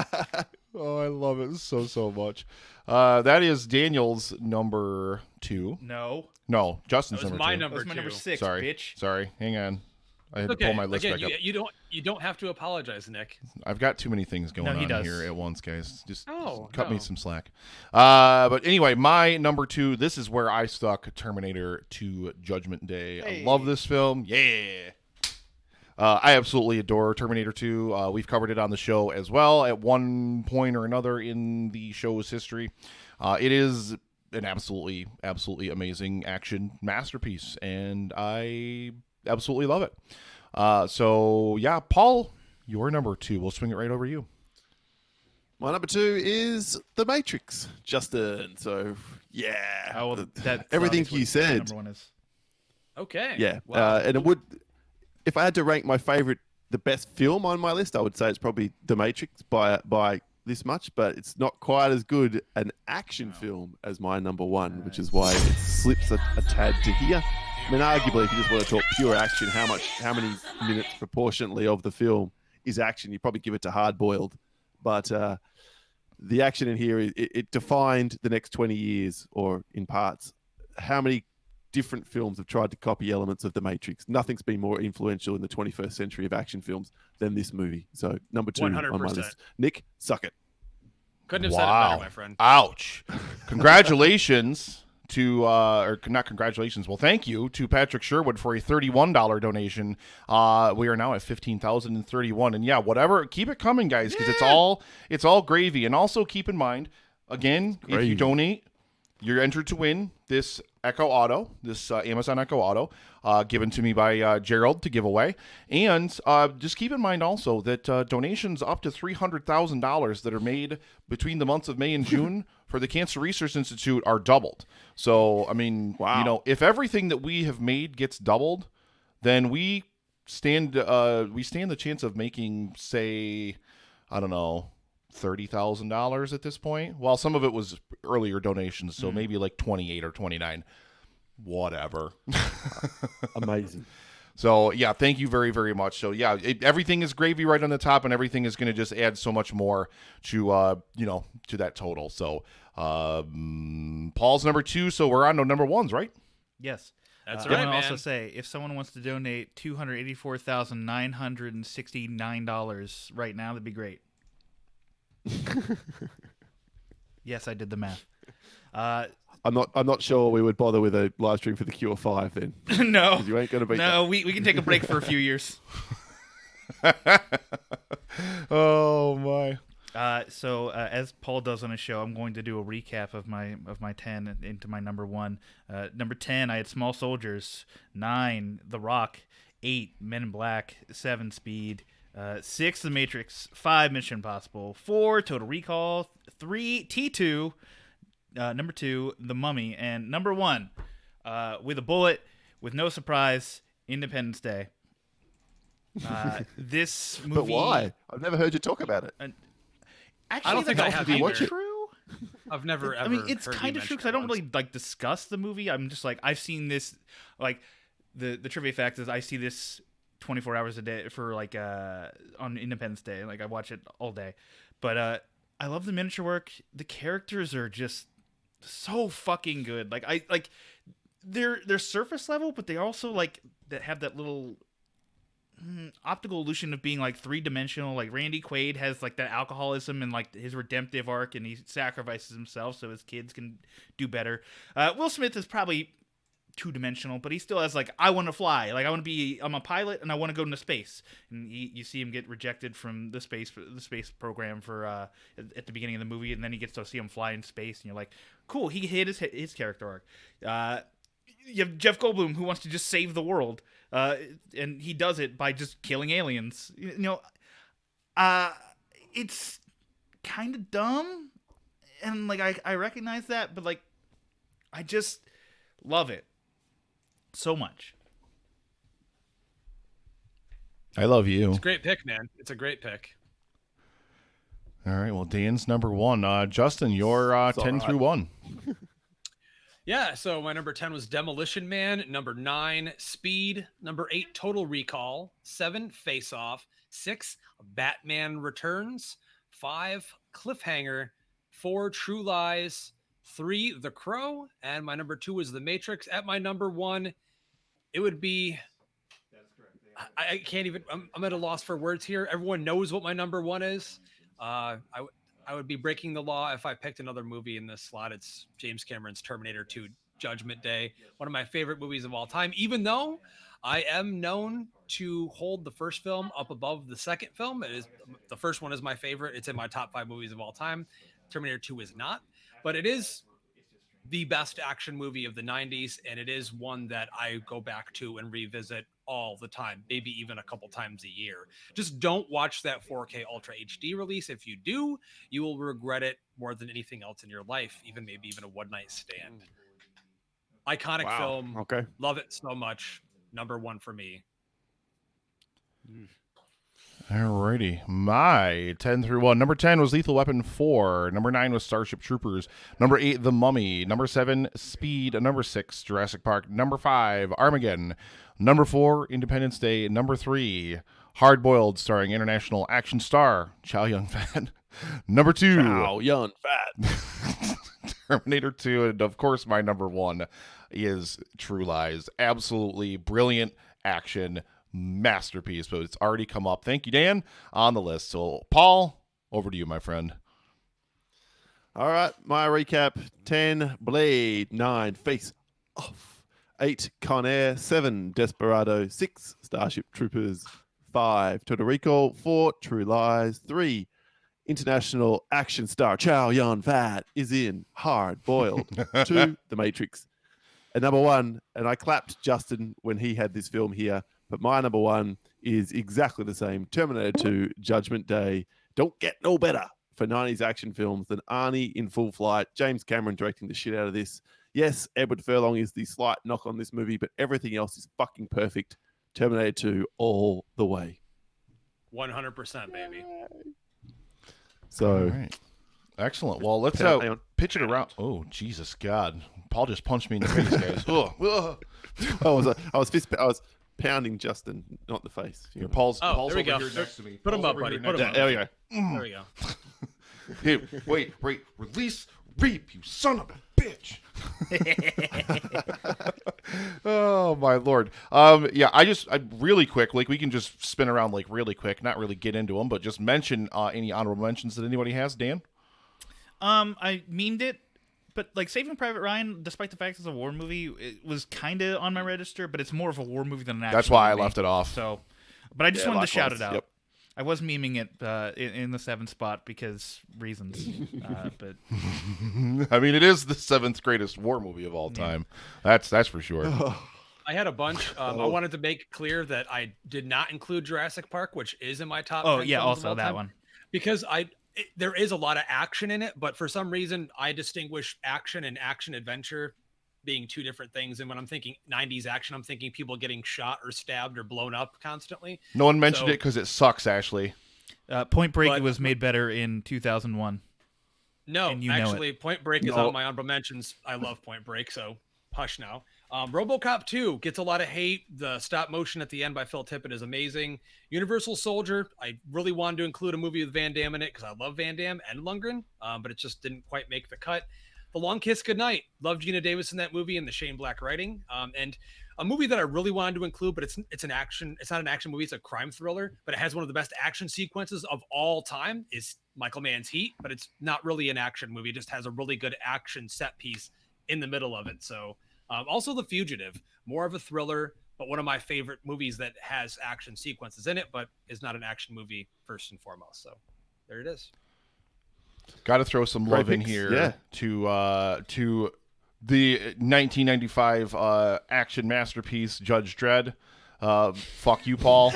Oh, I love it so much. That is Daniel's number 2. No. No, Justin's That was number my 2. number That was my number 2. 6, Sorry. bitch. Sorry. Hang on. I had to Okay. pull my list Again, back up. you don't have to apologize, Nick. I've got too many things going No, he on does. here at once, guys. Just No, cut me no. some slack. But anyway, my number 2, this is where I stuck Terminator 2 Judgment Day. I love this film. Yeah. I absolutely adore Terminator 2. We've covered it on the show as well at one point or another in the show's history. It is an absolutely amazing action masterpiece, and I absolutely love it. So yeah, Paul, your number 2. We'll swing it right over you. My number 2 is The Matrix, Justin. So yeah, Oh, well, that's everything obviously you what said. Number 1 is. Okay. Yeah, Wow. and it would, if I had to rank my favorite, the best film on my list, I would say it's probably The Matrix by this much, but it's not quite as good an action film as my number 1, which is why it slips a tad to here. I mean, arguably, if you just want to talk pure action, how many minutes proportionately of the film is action? You probably give it to Hard Boiled, but the action in here it defined the next 20 years, or in parts. How many different films have tried to copy elements of The Matrix? Nothing's been more influential in the 21st century of action films than this movie. So number 2 on my 100%. list. Nick, suck it. Couldn't have said it better, my friend. Ouch. Congratulations to, or not congratulations, well, thank you to Patrick Sherwood for a $31 donation. We are now at 15,031. And yeah, whatever, keep it coming, guys, because it's all gravy. And also keep in mind, again, if you Gravy. donate, you're entered to win this Echo Auto, this Amazon Echo Auto, given to me by Gerald to give away. And just keep in mind also that donations up to $300,000 that are made between the months of May and June for the Cancer Research Institute are doubled. So, I mean, if everything that we have made gets doubled, then we stand the chance of making, say, I don't know, $30,000 at this point. Well, some of it was earlier donations, so maybe like 28 or 29, whatever. Amazing. So yeah, thank you very, very much. So yeah, everything is gravy right on the top, and everything is going to just add so much more to to that total. So Paul's number 2, so we're on to number 1s, right? Yes. That's I right, want to man. also say, if someone wants to donate $284,969 right now, that'd be great. Yes, I did the math. I'm not sure we would bother with a live stream for the Cure 5 then. No, 'Cause you ain't gonna beat no, we can take a break for a few years. Oh my. So as Paul does on his show, I'm going to do a recap of my 10 into my number 1. Number 10, I had Small Soldiers. 9, The Rock. 8, Men in Black. 7, Speed. 6, The Matrix. 5, Mission Impossible. 4, Total Recall. 3, T2. Number 2, The Mummy. And number 1, with a bullet, with no surprise, Independence Day. This movie. But why? I've never heard you talk about it. Actually, I don't think I that's have kind of either. true. I've never ever. I mean, it's heard you kind of true because I mention don't it really like discuss the movie. I'm just like, I've seen this. Like the trivia fact is I see this 24 hours a day for like on Independence Day. Like I watch it all day. But I love the miniature work. The characters are just so fucking good. Like they're surface level, but they also like that have that little optical illusion of being like 3-dimensional. Like Randy Quaid has like that alcoholism and like his redemptive arc, and he sacrifices himself so his kids can do better. Will Smith is probably 2-dimensional, but he still has like, I want to fly, like I'm a pilot and I want to go into space. And you see him get rejected from the space program for at the beginning of the movie, and then he gets to see him fly in space, and you're like, cool, he hit his character arc. You have Jeff Goldblum, who wants to just save the world, and he does it by just killing aliens. It's kind of dumb, and like I recognize that, but like I just love it so much. I love you. It's a great pick, man. It's a great pick. All right, well, Dan's number 1. Justin, you're 10 through 1. Yeah, so my number 10 was Demolition Man. Number 9, Speed. Number 8, Total Recall. 7, Face Off. 6, Batman Returns. 5, Cliffhanger. 4, True Lies. 3, The Crow. And my number 2 was The Matrix. At my number 1, it would be... I can't even... I'm at a loss for words here. Everyone knows what my number 1 is. I would be breaking the law if I picked another movie in this slot. It's James Cameron's Terminator 2 Judgment Day, one of my favorite movies of all time, even though I am known to hold the first film up above the second film. The first one is my favorite. It's in my top 5 movies of all time. Terminator 2 is not, but it is the best action movie of the 90s, and it is one that I go back to and revisit all the time, maybe even a couple times a year. Just don't watch that 4K Ultra HD release. If you do, you will regret it more than anything else in your life, maybe even a one-night stand. Iconic film. Okay. Love it so much. Number 1 for me. Alrighty. My 10 through 1. Number 10 was Lethal Weapon 4. Number 9 was Starship Troopers. Number 8, The Mummy. Number 7, Speed. Number 6, Jurassic Park. Number 5, Armageddon. Number 4, Independence Day. Number 3, Hard Boiled, starring international action star Chow Yun-fat. Number 2, Chow Yun-fat. Terminator 2. And of course, my number 1 is True Lies. Absolutely brilliant action masterpiece, but it's already come up. Thank you, Dan, on the list. So, Paul, over to you, my friend. All right, my recap: 10, Blade; 9, Face Off; 8, Con Air; 7, Desperado; 6, Starship Troopers; 5, Total Recall; 4, True Lies; 3, international action star Chow Yun-fat is in Hard Boiled; 2, The Matrix; And number one, and I clapped Justin when he had this film here, but my number one is exactly the same. Terminator 2, Judgment Day. Don't get no better for 90s action films than Arnie in full flight. James Cameron directing the shit out of this. Yes, Edward Furlong is the slight knock on this movie, but everything else is fucking perfect. Terminator 2 all the way. 100%, baby. So, All right. Excellent. Well, let's Hang on. pitch it around. Oh, Jesus God. Paul just punched me in the face, guys. Ugh. I was pounding Justin, not the face. Here, Paul's Oh, Paul's there we over go. here next to me. Put him Paul's up, over buddy. here Put next him to up. me. There we go. Hey, wait. Release Reap, you son of a bitch. Oh, my Lord. Yeah, I really quick, like, we can just spin around, like, really quick, not really get into them, but just mention any honorable mentions that anybody has. Dan? I meaned it, but like Saving Private Ryan, despite the fact it's a war movie, it was kind of on my register, but it's more of a war movie than an action That's why movie. I left it off. So, but I just wanted to shout it likewise. out. Yep. I was memeing it in the 7th spot because reasons. But I mean, it is the 7th greatest war movie of all time. That's for sure. I had a bunch. I wanted to make clear that I did not include Jurassic Park, which is in my top 10 yeah, films of also all that time, one. because there is a lot of action in it, but for some reason I distinguish action and action adventure being two different things. And when I'm thinking 90s action, I'm thinking people getting shot or stabbed or blown up constantly. No one mentioned it because it sucks, Ashley. Point Break But- was made better in 2001. No, And you know actually, Point Break is on my honorable mentions. I love Point Break, so hush now. RoboCop 2 gets a lot of hate. The stop motion at the end by Phil Tippett is amazing. Universal Soldier, I really wanted to include a movie with Van Damme in it because I love Van Damme and Lundgren, but it just didn't quite make the cut. The Long Kiss Goodnight, love Gina Davis in that movie and the Shane Black writing. And a movie that I really wanted to include, but it's an action. It's not an action movie. It's a crime thriller, but it has one of the best action sequences of all time. Is Michael Mann's Heat, but it's not really an action movie. It just has a really good action set piece in the middle of it. So also The Fugitive, more of a thriller, but one of my favorite movies that has action sequences in it, but is not an action movie first and foremost. So there it is. Got to throw some Great love in picks, here yeah. to the 1995 action masterpiece Judge Dredd. Fuck you, Paul.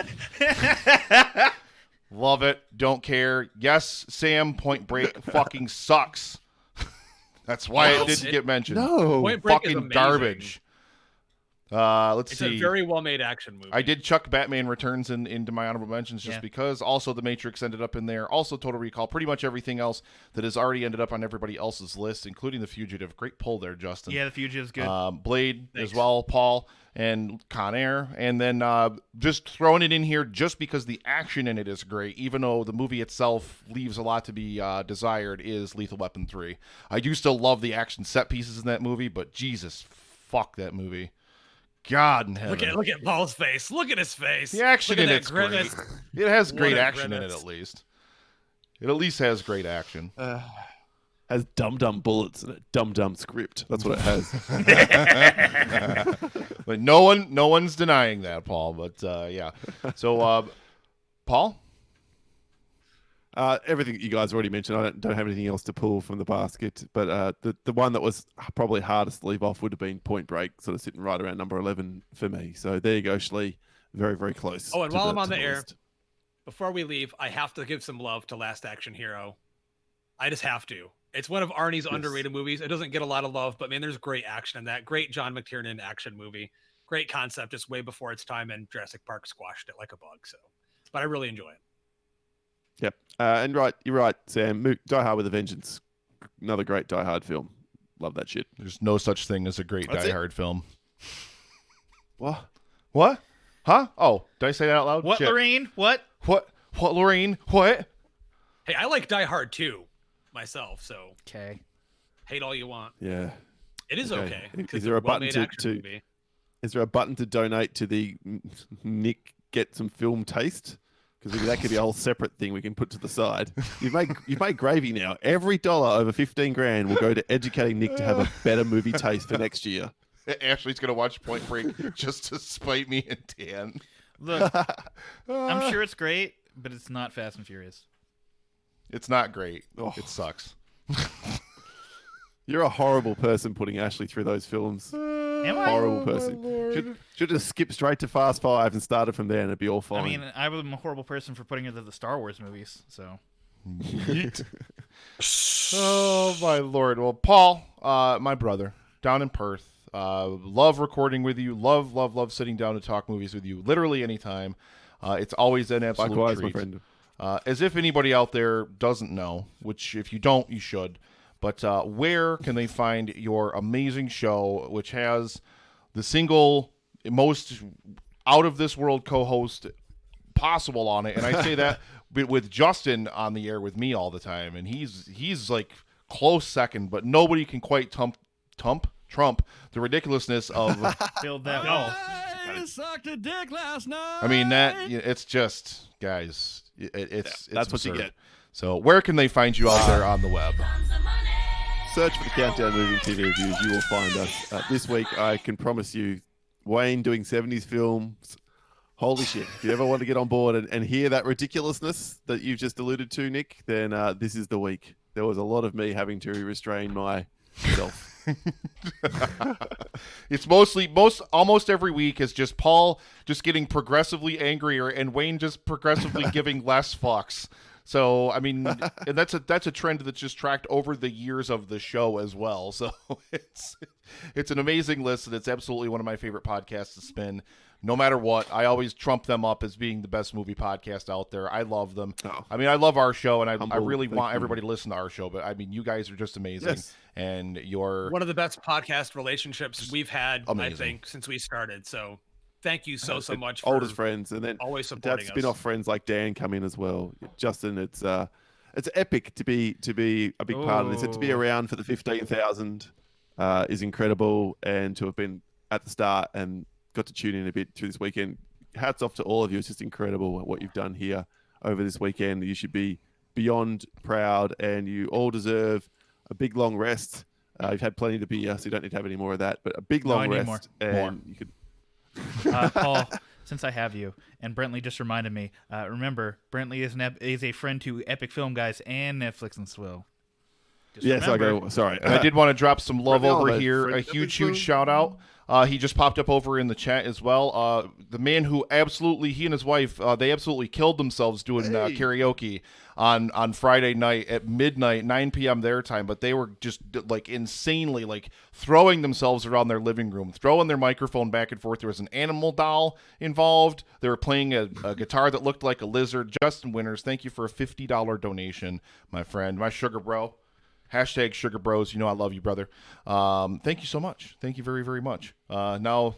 Love it. Don't care. Yes, Sam. Point Break fucking sucks. That's why it didn't get mentioned. No. Point Break is Fucking amazing. garbage. Let's It's see. a very well-made action movie. I did chuck Batman Returns into my honorable mentions just Yeah. because. Also, The Matrix ended up in there. Also, Total Recall. Pretty much everything else that has already ended up on everybody else's list, including The Fugitive. Great pull there, Justin. Yeah, The Fugitive's good. Blade Thanks. as well, Paul, and Con Air. And then just throwing it in here just because the action in it is great, even though the movie itself leaves a lot to be desired, is Lethal Weapon 3. I do still love the action set pieces in that movie, but Jesus, fuck that movie. God in heaven. Look at Paul's face. Look at his face. The action Look in at it's that great. grimace. It has What great a action in it, grimace. at least. It at least has great action. Has dum-dum bullets and a dum-dum script. That's what it has. But no one's denying that, Paul. But yeah. So, Paul? Everything you guys already mentioned. I don't have anything else to pull from the basket. But the one that was probably hardest to leave off would have been Point Break, sort of sitting right around number 11 for me. So there you go, Shlee. Very, very close. Oh, and to while I'm on to the air, list. Before we leave, I have to give some love to Last Action Hero. I just have to. It's one of Arnie's underrated movies. It doesn't get a lot of love, but man, there's great action in that. Great John McTiernan action movie. Great concept, just way before its time, and Jurassic Park squashed it like a bug. So, but I really enjoy it. Yep. And you're right, Sam. Die Hard with a Vengeance. Another great Die Hard film. Love that shit. There's no such thing as a great That's Die it. Hard film. What? What? Huh? Oh, did I say that out loud? What, Shit. Lorraine? What? What, Lorraine? What? Hey, I like Die Hard too, myself. So Okay. hate all you want. Yeah. It is Okay. okay. Is because there a it's button well-made to- action to- movie. Is there a button to donate to the Nick Get Some Film Taste? Because that could be a whole separate thing we can put to the side. You've made gravy now. Every dollar over 15 grand will go to educating Nick to have a better movie taste for next year. Ashley's gonna watch Point Break just to spite me and Dan. Look, I'm sure it's great, but it's not Fast and Furious. It's not great. Oh. It sucks. You're a horrible person putting Ashley through those films. Am I? Horrible person. Should just skip straight to Fast Five and started from there, and it'd be all fine. I mean, I'm a horrible person for putting into the Star Wars movies, so. Oh my lord. Well, Paul, my brother, down in Perth. Love recording with you. Love sitting down to talk movies with you. Literally anytime. It's always an absolute likewise, treat. my friend. As if anybody out there doesn't know, which if you don't, you should. But where can they find your amazing show, which has the single most out of this world co-host possible on it? And I say that with Justin on the air with me all the time, and he's like close second, but nobody can quite trump the ridiculousness of Build that wall. I sucked a dick last night. I mean it's just guys, it's that's what you absurd. get. So where can they find you out there on the web? Search for the Countdown Movie and TV Reviews. You will find us. This week, I can promise you, Wayne doing 70s films. Holy shit. If you ever want to get on board and hear that ridiculousnmost that you've just alluded to, Nick, then this is the week. There was a lot of me having to restrain myself. It's almost every week is just Paul just getting progressively angrier and Wayne just progressively giving less fucks. So I mean, and that's a trend that's just tracked over the years of the show as well. So it's an amazing list, and it's absolutely one of my favorite podcasts to spin. No matter what, I always trump them up as being the best movie podcast out there. I love them. Oh. I mean, I love our show, and I Humble, really thank want you. everybody to listen to our show. But I mean, you guys are just amazing, Yes. and you're One of the best podcast relationships we've had, I Amazing. think, since we started. So thank you so much for Oldest friends, and then always to have supporting us. spin-off friends like Dan come in as well. Justin, it's epic to be a big part of this, and to be Oh. around for the 15,000 is incredible, and to have been at the start and got to tune in a bit through this weekend. Hats off to all of you. It's just incredible what you've done here over this weekend. You should be beyond proud, and you all deserve a big long rest. You've had plenty to beer, so you don't need to have any more of that. But a big No, I long need rest, more. and you could. Paul, since I have you, and Brentley just reminded me, remember, Brentley is a friend to Epic Film Guys and Netflix and Swill. Just Yes, I remember. go. Sorry, And I did want to drop some love Brendan over Oliver, here. A friend huge episode. shout out. He just popped up over in the chat as well. The man who he and his wife, they absolutely killed themselves doing Hey. karaoke on Friday night at midnight, 9 p.m. their time. But they were just like insanely like throwing themselves around their living room, throwing their microphone back and forth. There was an animal doll involved. They were playing a guitar that looked like a lizard. Justin Winters, thank you for a $50 donation, my friend, my sugar bro. Hashtag Sugar Bros. You know I love you, brother. Thank you so much. Thank you very, very much. Now